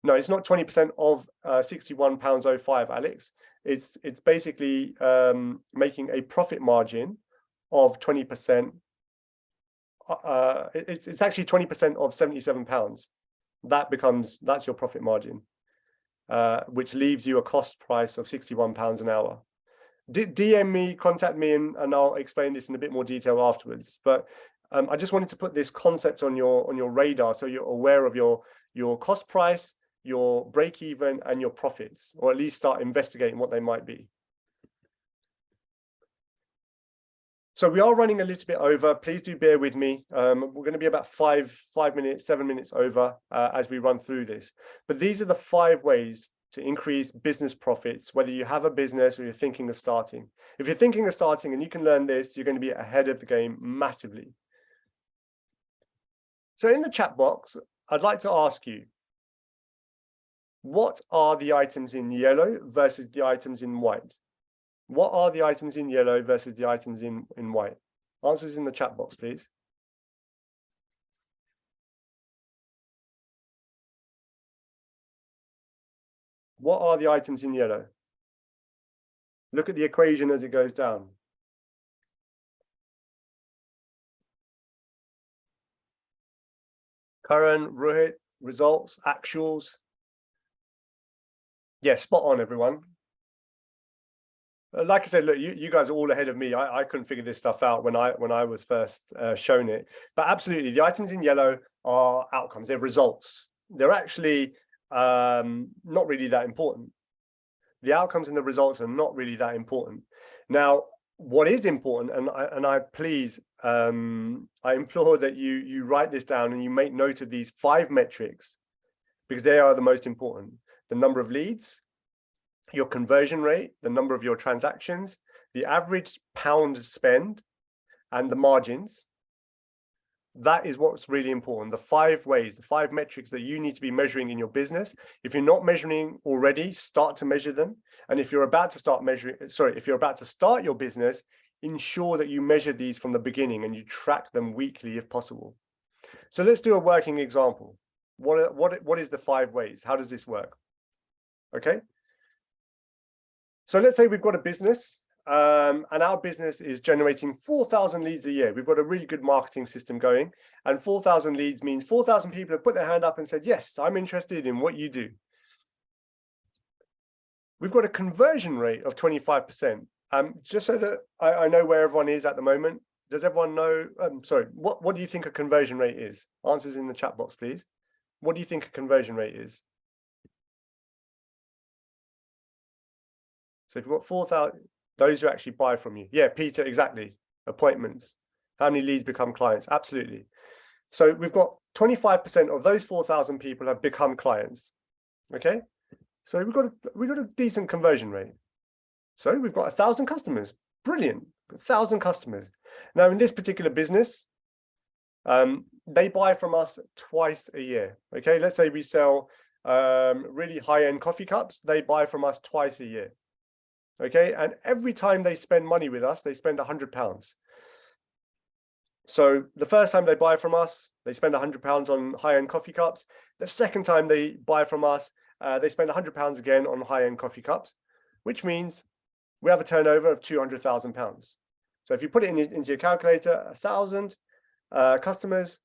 No, it's not 20% of £61.05, Alex. It's basically making a profit margin of 20%. It's actually 20% of £77. That's your profit margin, which leaves you a cost price of £61 an hour. DM me, contact me, and I'll explain this in a bit more detail afterwards. But I just wanted to put this concept on your radar, so you're aware of your cost price, your break even, and your profits, or at least start investigating what they might be. So we are running a little bit over. Please do bear with me. We're going to be about 7 minutes over as we run through this. But these are the 5 ways to increase business profits, whether you have a business or you're thinking of starting. If you're thinking of starting and you can learn this, you're going to be ahead of the game massively. So in the chat box, I'd like to ask you, what are the items in yellow versus the items in white? What are the items in yellow versus the items in white? Answers in the chat box, please. What are the items in yellow? Look at the equation as it goes down. Karan, Rohit, results, actuals. Yeah, spot on, everyone. Like I said, look, you guys are all ahead of me. I couldn't figure this stuff out when I was first shown it. But absolutely, the items in yellow are outcomes. They're results. They're actually not really that important. The outcomes and the results are not really that important. Now, what is important, and I please, I implore that you write this down and you make note of these 5 metrics, because they are the most important. The number of leads, your conversion rate, the number of your transactions, the average pound spend, and the margins, that is what's really important. The 5 ways, the 5 metrics that you need to be measuring in your business. If you're not measuring already, start to measure them. And if you're about to start if you're about to start your business, ensure that you measure these from the beginning and you track them weekly if possible. So let's do a working example. What is the 5 ways? How does this work? Okay. So let's say we've got a business and our business is generating 4,000 leads a year. We've got a really good marketing system going, and 4,000 leads means 4,000 people have put their hand up and said, yes, I'm interested in what you do. We've got a conversion rate of 25%. Just so that I know where everyone is at the moment, does everyone know, what do you think a conversion rate is? Answers in the chat box, please. What do you think a conversion rate is? So if you've got 4,000, those who actually buy from you. Yeah, Peter, exactly. Appointments. How many leads become clients? Absolutely. So we've got 25% of those 4,000 people have become clients. Okay. So we've got a decent conversion rate. So we've got 1,000 customers. Brilliant. 1,000 customers. Now in this particular business, they buy from us twice a year. Okay. Let's say we sell really high-end coffee cups. They buy from us twice a year. Okay, and every time they spend money with us, they spend £100. So the first time they buy from us, they spend £100 on high-end coffee cups. The second time they buy from us, they spend £100 again on high-end coffee cups, which means we have a turnover of £200,000. So if you put it into your calculator, 1,000 customers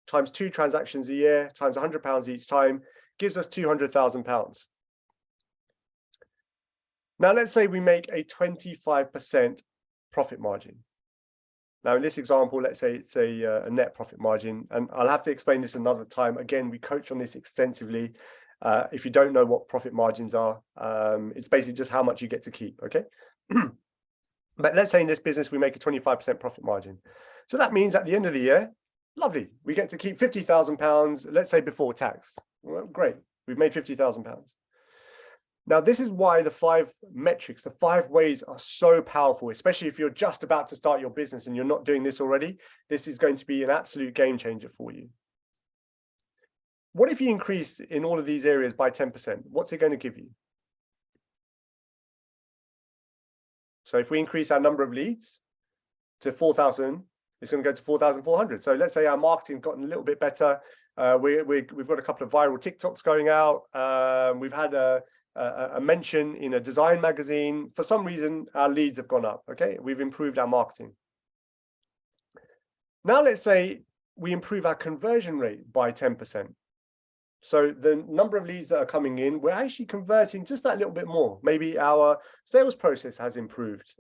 times 2 transactions a year times £100 each time gives us £200,000. Now, let's say we make a 25% profit margin. Now, in this example, let's say it's a net profit margin, and I'll have to explain this another time. Again, we coach on this extensively. If you don't know what profit margins are, it's basically just how much you get to keep, okay? But let's say in this business, we make a 25% profit margin. So that means at the end of the year, lovely, we get to keep £50,000, let's say before tax. Well, great, we've made £50,000. Now, this is why the 5 metrics, the 5 ways are so powerful, especially if you're just about to start your business and you're not doing this already. This is going to be an absolute game changer for you. What if you increase in all of these areas by 10%? What's it going to give you? So if we increase our number of leads to 4,000, it's going to go to 4,400. So let's say our marketing's gotten a little bit better. We've got a couple of viral TikToks going out. We've had a mention in a design magazine. For some reason, our leads have gone up. Okay, we've improved our marketing. Now let's say we improve our conversion rate by 10%. So the number of leads that are coming in, we're actually converting just that little bit more. Maybe our sales process has improved.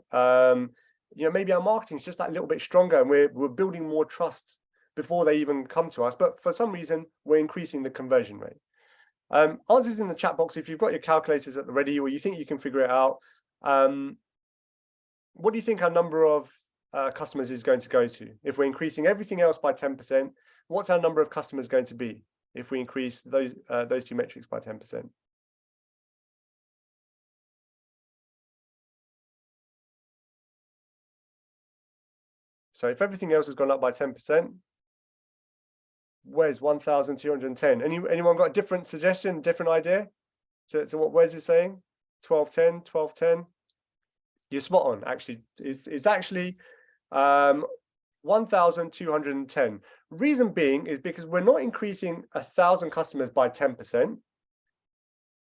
Maybe our marketing is just that little bit stronger, and we're building more trust before they even come to us. But for some reason, we're increasing the conversion rate. Answers in the chat box if you've got your calculators at the ready or you think you can figure it out. What do you think our number of customers is going to go to? If we're increasing everything else by 10%, what's our number of customers going to be if we increase those 2 metrics by 10%? So if everything else has gone up by 10%, where's 1,210? Anyone got a different suggestion, different idea to what Wes is saying? 1210, 1210. You're spot on, actually. It's actually 1,210. Reason being is because we're not increasing 1,000 customers by 10%.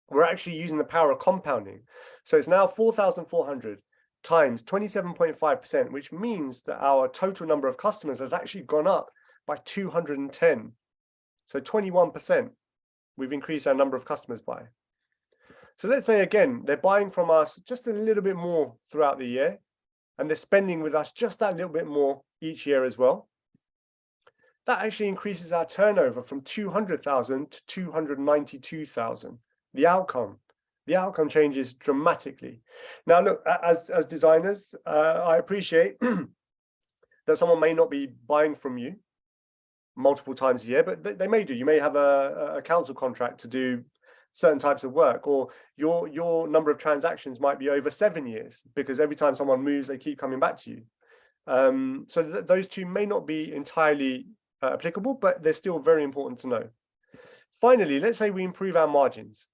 We're actually using the power of compounding. So it's now 4,400 times 27.5%, which means that our total number of customers has actually gone up by 210. So 21%, we've increased our number of customers by. So let's say, again, they're buying from us just a little bit more throughout the year, and they're spending with us just that little bit more each year as well. That actually increases our turnover from 200,000 to 292,000. The outcome changes dramatically. Now, look, as designers, I appreciate that someone may not be buying from you multiple times a year, but they may do. You may have a council contract to do certain types of work, or your number of transactions might be over 7 years, because every time someone moves, they keep coming back to you. So those two may not be entirely applicable, but they're still very important to know. Finally, let's say we improve our margins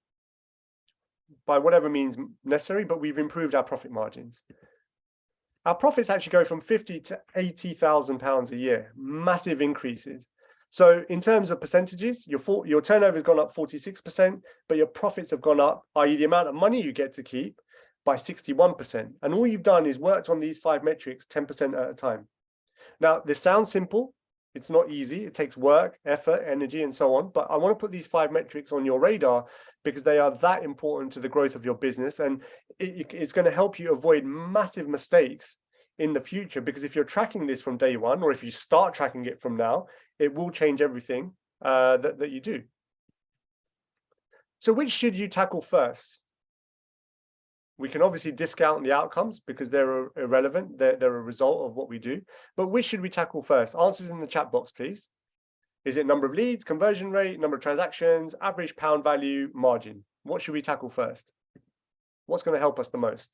by whatever means necessary, but we've improved our profit margins. Our profits actually go from 50 to 80,000 pounds a year, massive increases. So in terms of percentages, your turnover has gone up 46%, but your profits have gone up, i.e. the amount of money you get to keep, by 61%. And all you've done is worked on these 5 metrics 10% at a time. Now, this sounds simple. It's not easy. It takes work, effort, energy, and so on. But I want to put these 5 metrics on your radar because they are that important to the growth of your business. And it's going to help you avoid massive mistakes in the future, because if you're tracking this from day one, or if you start tracking it from now, it will change everything that you do. So which should you tackle first? We can obviously discount the outcomes because they're irrelevant. They're a result of what we do. But which should we tackle first? Answers in the chat box, please. Is it number of leads, conversion rate, number of transactions, average pound value, margin? What should we tackle first? What's going to help us the most?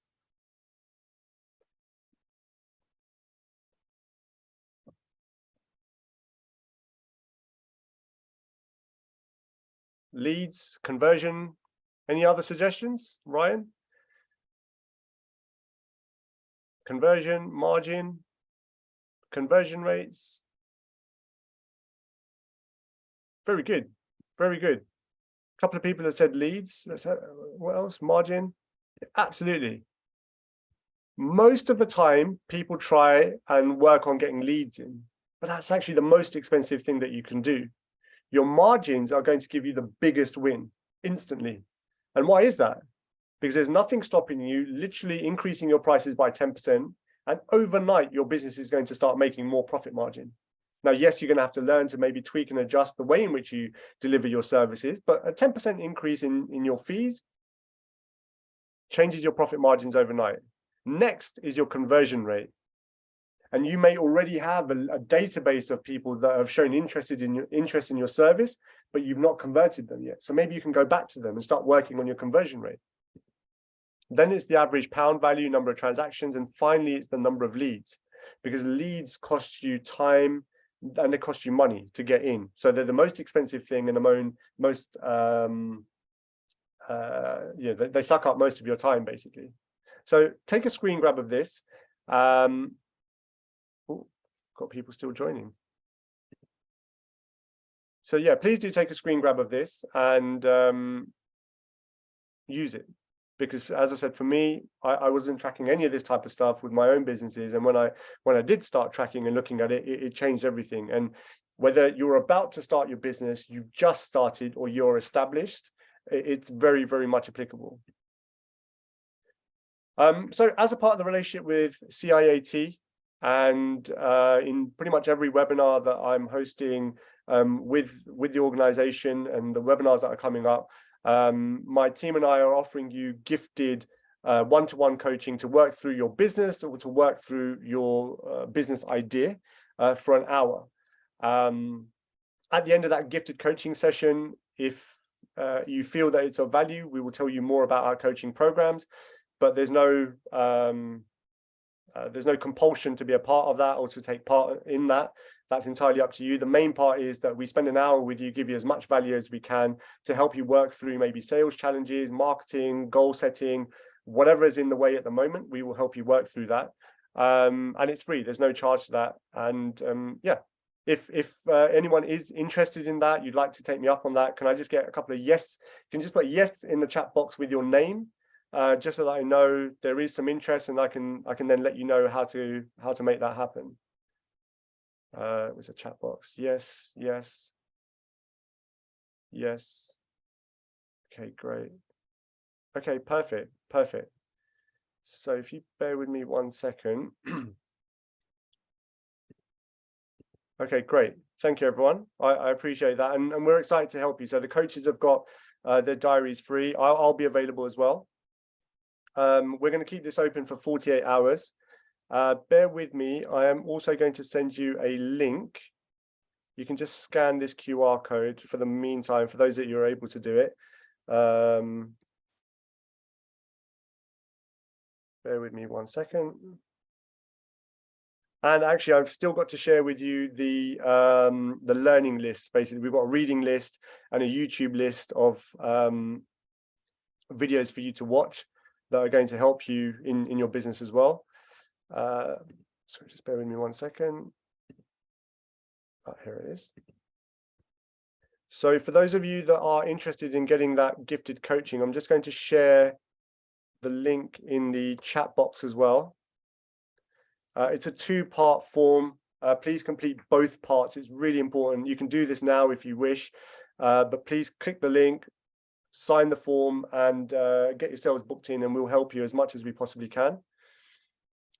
Leads, conversion, any other suggestions, Ryan? Conversion, margin, conversion rates. Very good, very good. A couple of people have said leads. Let's have, what else? Margin. Absolutely. Most of the time, people try and work on getting leads in, but that's actually the most expensive thing that you can do. Your margins are going to give you the biggest win instantly. And why is that? Because there's nothing stopping you literally increasing your prices by 10%, and overnight your business is going to start making more profit margin. Now, yes, you're going to have to learn to maybe tweak and adjust the way in which you deliver your services, but a 10% increase in your fees changes your profit margins overnight. Next is your conversion rate. And you may already have a database of people that have shown interest in your service, but you've not converted them yet. So maybe you can go back to them and start working on your conversion rate. Then it's the average pound value, number of transactions, and finally it's the number of leads, because leads cost you time and they cost you money to get in. So they're the most expensive thing and the most they suck up most of your time basically. So take a screen grab of this. Got people still joining. So yeah, please do take a screen grab of this and use it. Because as I said, for me, I wasn't tracking any of this type of stuff with my own businesses. And when I did start tracking and looking at it, it changed everything. And whether you're about to start your business, you've just started, or you're established, it's very, very much applicable. So as a part of the relationship with CIAT, and in pretty much every webinar that I'm hosting with the organization and the webinars that are coming up, my team and I are offering you gifted one-to-one coaching to work through your business or to work through your business idea for an hour. At the end of that gifted coaching session, if you feel that it's of value, we will tell you more about our coaching programs, but there's no compulsion to be a part of that or to take part in that. That's entirely up to you. The main part is that we spend an hour with you, give you as much value as we can to help you work through maybe sales challenges, marketing, goal setting, whatever is in the way at the moment. We will help you work through that. And it's free. There's no charge to that. And yeah, if anyone is interested in that, you'd like to take me up on that, can I just get a couple of yes? You can just put yes in the chat box with your name. Just so that I know there is some interest, and I can then let you know how to make that happen. It was a chat box. Yes, yes, yes. Okay, great. Okay, perfect, perfect. So if you bear with me 1 second. Okay, great. Thank you, everyone. I appreciate that, and we're excited to help you. So the coaches have got their diaries free. I'll be available as well. We're going to keep this open for 48 hours. Bear with me. I am also going to send you a link. You can just scan this QR code for the meantime, for those that you're able to do it. Bear with me 1 second. And actually, I've still got to share with you the learning list. Basically, we've got a reading list and a YouTube list of videos for you to watch that are going to help you in your business as well. Sorry, just bear with me 1 second. Oh, here it is. So for those of you that are interested in getting that gifted coaching, I'm just going to share the link in the chat box as well. It's a 2-part form. Please complete both parts. It's really important. You can do this now if you wish, but please click the link, sign the form, and get yourselves booked in, and we'll help you as much as we possibly can.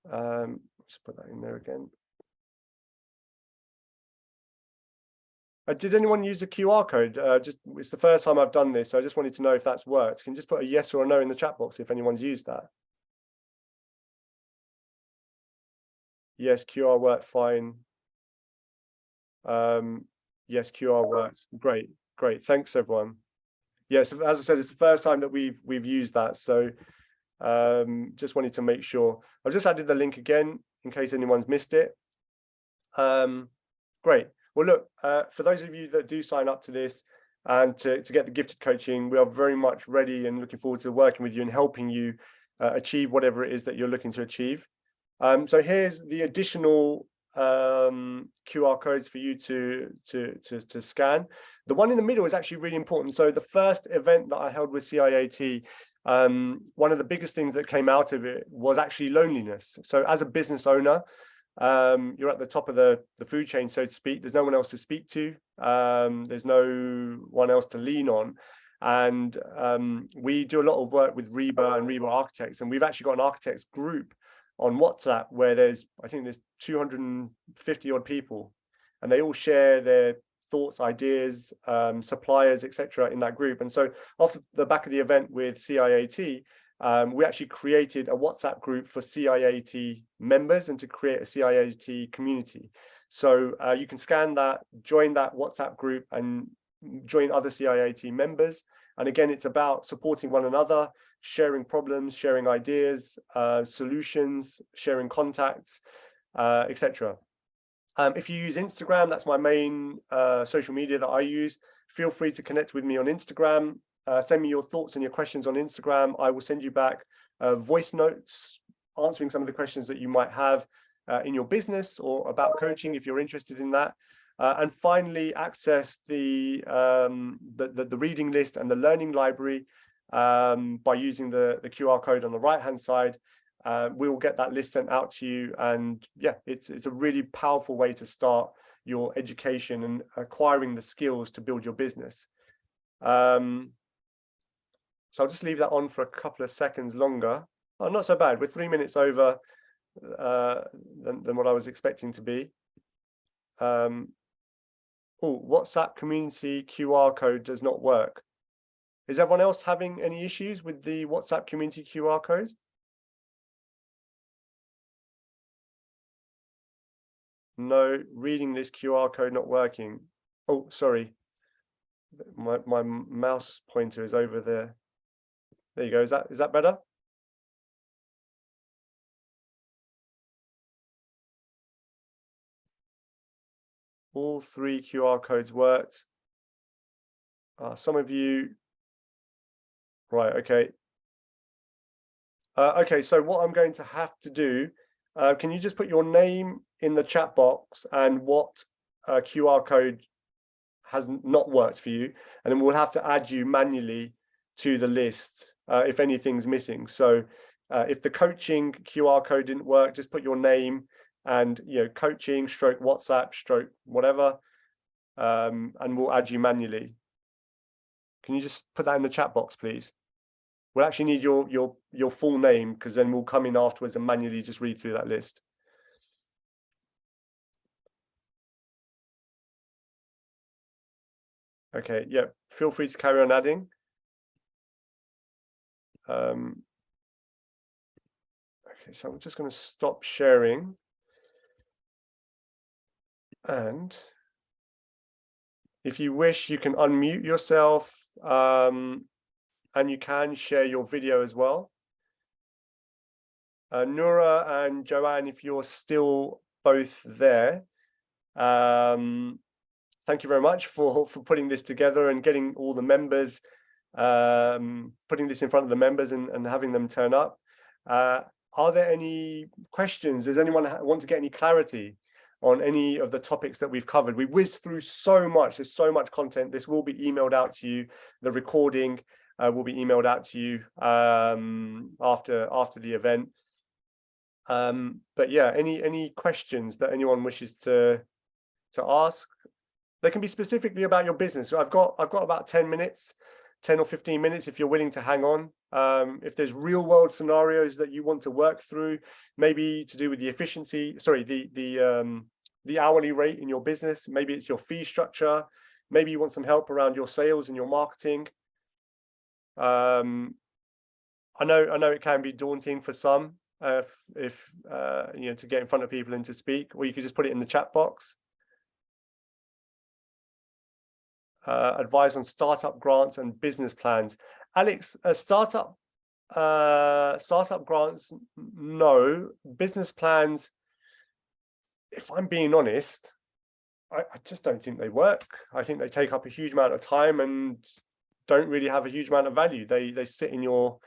Just put that in there again. Did anyone use the QR code? It's the first time I've done this, so I just wanted to know if that's worked. Can you just put a yes or a no in the chat box if anyone's used that? Yes, QR worked fine. Yes, QR works. Great. Thanks, everyone. Yes, as I said, it's the first time that we've used that, so just wanted to make sure. I've just added the link again in case anyone's missed it. Great. Well, look, for those of you that do sign up to this and to get the gifted coaching, we are very much ready and looking forward to working with you and helping you achieve whatever it is that you're looking to achieve. So here's the additional QR codes for you to scan. The one in the middle is actually really important. So the first event that I held with CIAT, one of the biggest things that came out of it was actually loneliness. So as a business owner, you're at the top of the food chain, so to speak. There's no one else to speak to. There's no one else to lean on. And we do a lot of work with Reba and Reba Architects, and we've actually got an architects group on WhatsApp where I think there's 250 odd people, and they all share their thoughts, ideas, suppliers, etc. in that group. And so off the back of the event with CIAT, we actually created a WhatsApp group for CIAT members and to create a CIAT community. So you can scan that, join that WhatsApp group, and join other CIAT members. And again, it's about supporting one another, sharing problems, sharing ideas, solutions, sharing contacts, etc. If you use Instagram, that's my main social media that I use. Feel free to connect with me on Instagram. Send me your thoughts and your questions on Instagram. I will send you back voice notes answering some of the questions that you might have in your business or about coaching if you're interested in that. And finally, access the reading list and the learning library by using the QR code on the right-hand side. We will get that list sent out to you, and yeah, it's a really powerful way to start your education and acquiring the skills to build your business. So I'll just leave that on for a couple of seconds longer. Oh, not so bad. We're 3 minutes over than what I was expecting to be. Oh, WhatsApp community QR code does not work. Is everyone else having any issues with the WhatsApp community QR code? No, reading this QR code not working. Oh, sorry. My mouse pointer is over there. There you go. Is that better? All 3 QR codes worked. Some of you, right? Okay. Okay. So what I'm going to have to do, can you just put your name in the chat box and what QR code has not worked for you, and then we'll have to add you manually to the list if anything's missing. So if the coaching QR code didn't work, just put your name and coaching stroke WhatsApp stroke whatever, and we'll add you manually. Can you just put that in the chat box, please? We'll actually need your full name, because then we'll come in afterwards and manually just read through that list. Okay, yeah, feel free to carry on adding. Okay, so I'm just going to stop sharing. And if you wish, you can unmute yourself, and you can share your video as well. Noura and Joanne, if you're still both there. Thank you very much for putting this together and getting all the members, putting this in front of the members and having them turn up. Are there any questions? Does anyone want to get any clarity on any of the topics that we've covered? We whizzed through so much. There's so much content. This will be emailed out to you. The recording will be emailed out to you after the event. But yeah, any questions that anyone wishes to ask? They can be specifically about your business. So I've got about 10 minutes, 10 or 15 minutes if you're willing to hang on. If there's real world scenarios that you want to work through, maybe to do with the efficiency, sorry, the hourly rate in your business, maybe it's your fee structure, maybe you want some help around your sales and your marketing. I know it can be daunting for some if you know, to get in front of people and to speak, or you could just put it in the chat box. Advise on startup grants and business plans. Alex, startup grants, no. Business plans, if I'm being honest, I just don't think they work. I think they take up a huge amount of time and don't really have a huge amount of value. They sit in your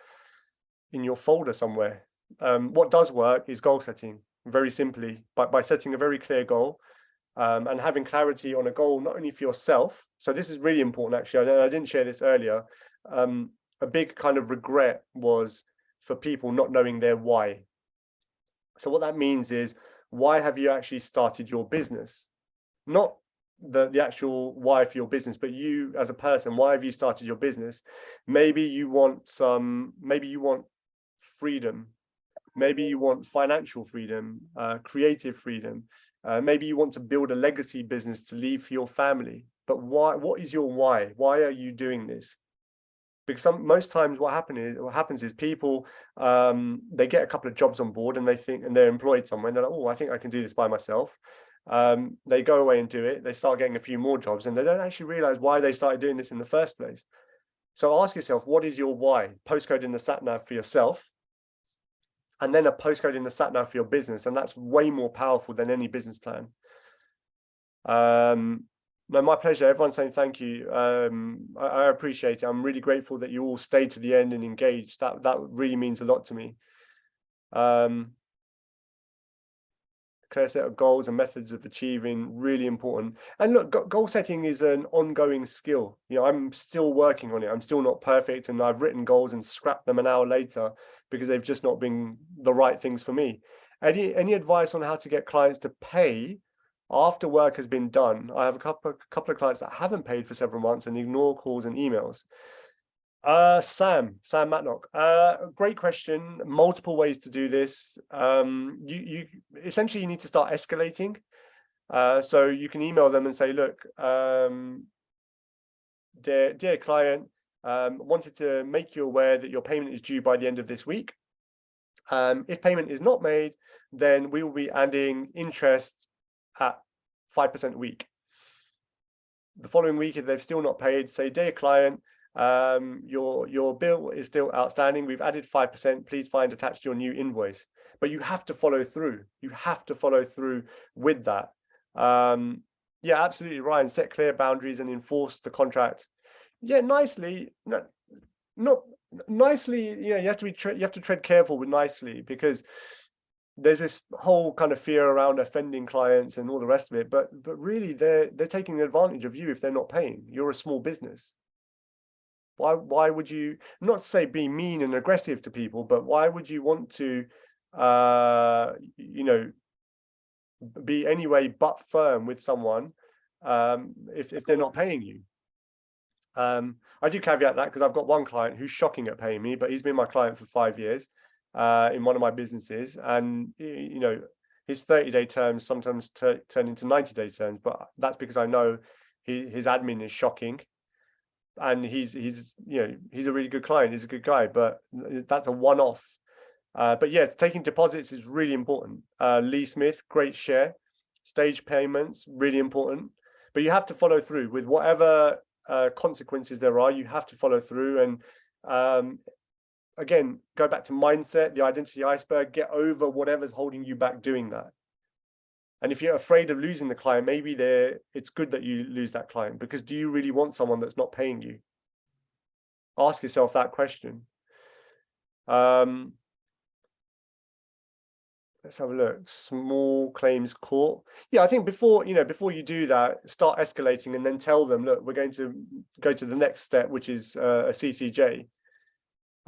folder somewhere. What does work is goal setting, very simply, by setting a very clear goal. And having clarity on a goal, not only for yourself. So this is really important, actually. I didn't share this earlier. A big kind of regret was for people not knowing their why. So what that means is, why have you actually started your business? Not the actual why for your business, but you as a person, why have you started your business? Maybe you want freedom. Maybe you want financial freedom, creative freedom. Maybe you want to build a legacy business to leave for your family. But why? What is your why? Why are you doing this? Because most times what happens is people, they get a couple of jobs on board and they think, and they're employed somewhere, and they're like, oh, I think I can do this by myself. They go away and do it. They start getting a few more jobs, and they don't actually realize why they started doing this in the first place. So ask yourself, what is your why? Postcode in the sat nav for yourself, and then a postcode in the sat nav for your business, and that's way more powerful than any business plan. No, my pleasure. Everyone's saying thank you. I appreciate it. I'm really grateful that you all stayed to the end and engaged. That really means a lot to me. Clear set of goals and methods of achieving, really important. And look, goal setting is an ongoing skill. You know, I'm still working on it. I'm still not perfect, and I've written goals and scrapped them an hour later because they've just not been the right things for me. Any advice on how to get clients to pay after work has been done? I have a couple of clients that haven't paid for several months and ignore calls and emails. Sam Matnock, great question. Multiple ways to do this. You essentially need to start escalating. So you can email them and say, look, dear client, wanted to make you aware that your payment is due by the end of this week. If payment is not made, then we will be adding interest at 5% a week. The following week, if they've still not paid, say, dear client, your bill is still outstanding. We've added 5%. Please find attached your new invoice. But you have to follow through. You have to follow through with that. Yeah, absolutely, Ryan. Set clear boundaries and enforce the contract. Yeah, nicely. Not nicely. You know, you have to tread careful with nicely, because there's this whole kind of fear around offending clients and all the rest of it. But really, they're taking advantage of you if they're not paying. You're a small business. Why would you, not to say be mean and aggressive to people, but why would you want to, you know, be anyway but firm with someone if they're not paying you? I do caveat that because I've got one client who's shocking at paying me, but he's been my client for 5 years in one of my businesses, and you know, his 30-day terms sometimes turn into 90-day terms, but that's because I know his admin is shocking. And he's you know, he's a really good client, he's a good guy, but that's a one-off. But yeah, taking deposits is really important. Lee Smith, great share. Stage payments, really important. But you have to follow through with whatever consequences there are. You have to follow through. And again, go back to mindset, the identity iceberg. Get over whatever's holding you back doing that. And if you're afraid of losing the client, maybe it's good that you lose that client, because do you really want someone that's not paying you? Ask yourself that question. Let's have a look. Small claims court. Yeah, I think before you do that, start escalating and then tell them, look, we're going to go to the next step, which is a CCJ.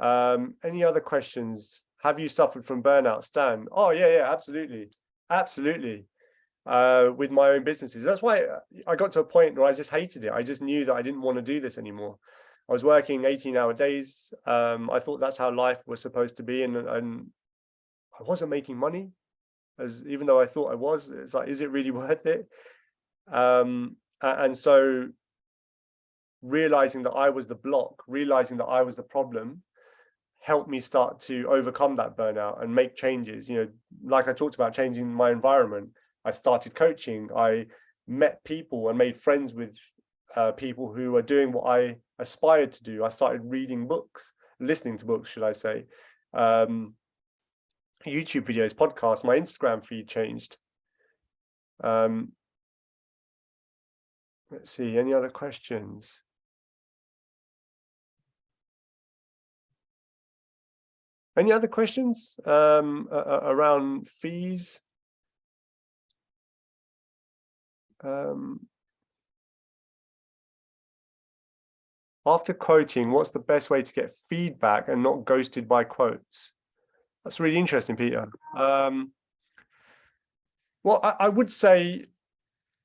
Any other questions? Have you suffered from burnout, Stan? Oh, yeah, absolutely. Absolutely. With my own businesses. That's why I got to a point where I just hated it. I just knew that I didn't want to do this anymore. I was working 18-hour days. I thought that's how life was supposed to be. And I wasn't making money, even though I thought I was. It's like, is it really worth it? And so realizing that I was the block, realizing that I was the problem, helped me start to overcome that burnout and make changes. Like I talked about, changing my environment. I started coaching. I met people and made friends with people who are doing what I aspired to do. I started reading books, listening to books, should I say. YouTube videos, podcasts, my Instagram feed changed. Let's see, any other questions? Any other questions around fees? After quoting, what's the best way to get feedback and not ghosted by quotes? That's really interesting, Peter. Well, I would say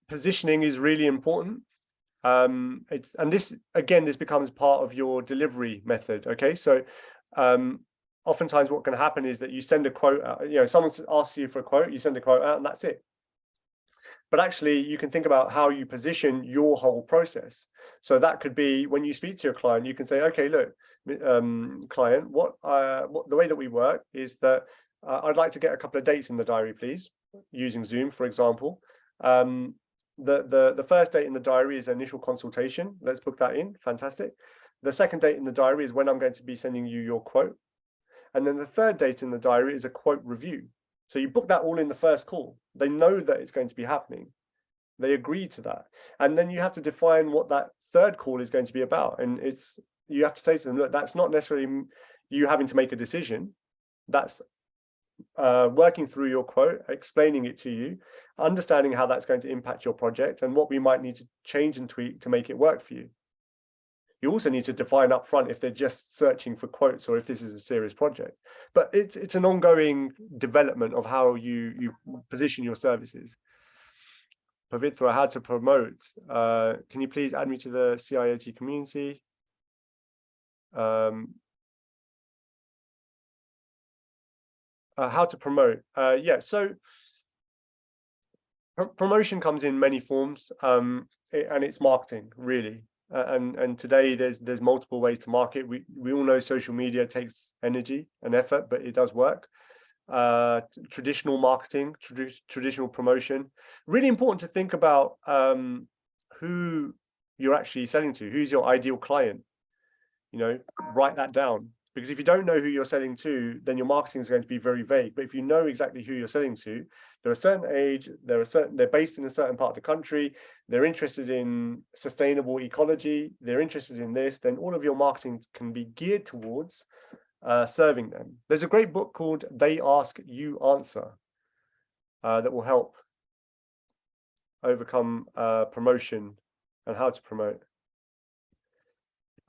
positioning is really important. This becomes part of your delivery method. Okay, so oftentimes what can happen is that you send a quote out. Someone asks you for a quote, you send a quote out, and that's it. But actually, you can think about how you position your whole process. So that could be when you speak to your client, you can say, okay, look, client, the way that we work is that I'd like to get a couple of dates in the diary, please, using Zoom, for example. The first date in the diary is initial consultation. Let's book that in. Fantastic. The second date in the diary is when I'm going to be sending you your quote. And then the third date in the diary is a quote review. So you book that all in the first call. They know that it's going to be happening. They agree to that. And then you have to define what that third call is going to be about. And you have to say to them, look, that's not necessarily you having to make a decision. That's working through your quote, explaining it to you, understanding how that's going to impact your project and what we might need to change and tweak to make it work for you. You also need to define up front if they're just searching for quotes or if this is a serious project. But it's an ongoing development of how you position your services. Pavitra, how to promote. Can you please add me to the CIAT community? How to promote. Yeah, so promotion comes in many forms, and it's marketing, really. And today there's multiple ways to market. We all know social media takes energy and effort, but it does work. Traditional marketing, traditional promotion. Really important to think about who you're actually selling to. Who's your ideal client? Write that down. Because if you don't know who you're selling to, then your marketing is going to be very vague. But if you know exactly who you're selling to, they're a certain age, they're based in a certain part of the country, they're interested in sustainable ecology, they're interested in this, then all of your marketing can be geared towards serving them. There's a great book called They Ask, You Answer that will help overcome promotion and how to promote.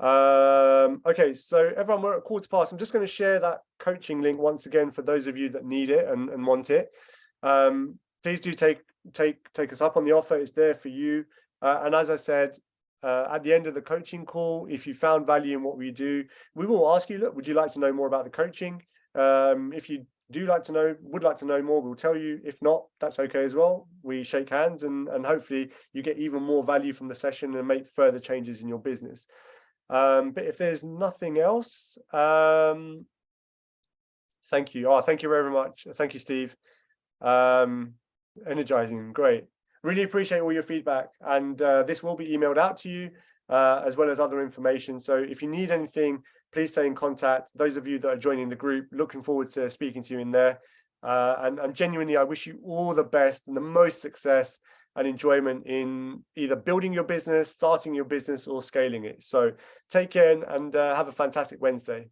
Okay, so everyone, we're at 1:15. I'm just going to share that coaching link once again for those of you that need it and want it. Please do take us up on the offer. It's there for you. And as I said, at the end of the coaching call, if you found value in what we do, we will ask you, look, would you like to know more about the coaching? If you would like to know more, we'll tell you. If not, that's okay as well. We shake hands and hopefully you get even more value from the session and make further changes in your business. But if there's nothing else, thank you. Thank you very much. Thank you, Steve. Energizing, great. Really appreciate all your feedback, and this will be emailed out to you as well as other information. So if you need anything, please stay in contact. Those of you that are joining the group, looking forward to speaking to you in there. And genuinely, I wish you all the best and the most success and enjoyment in either building your business, starting your business, or scaling it. So take care and have a fantastic Wednesday.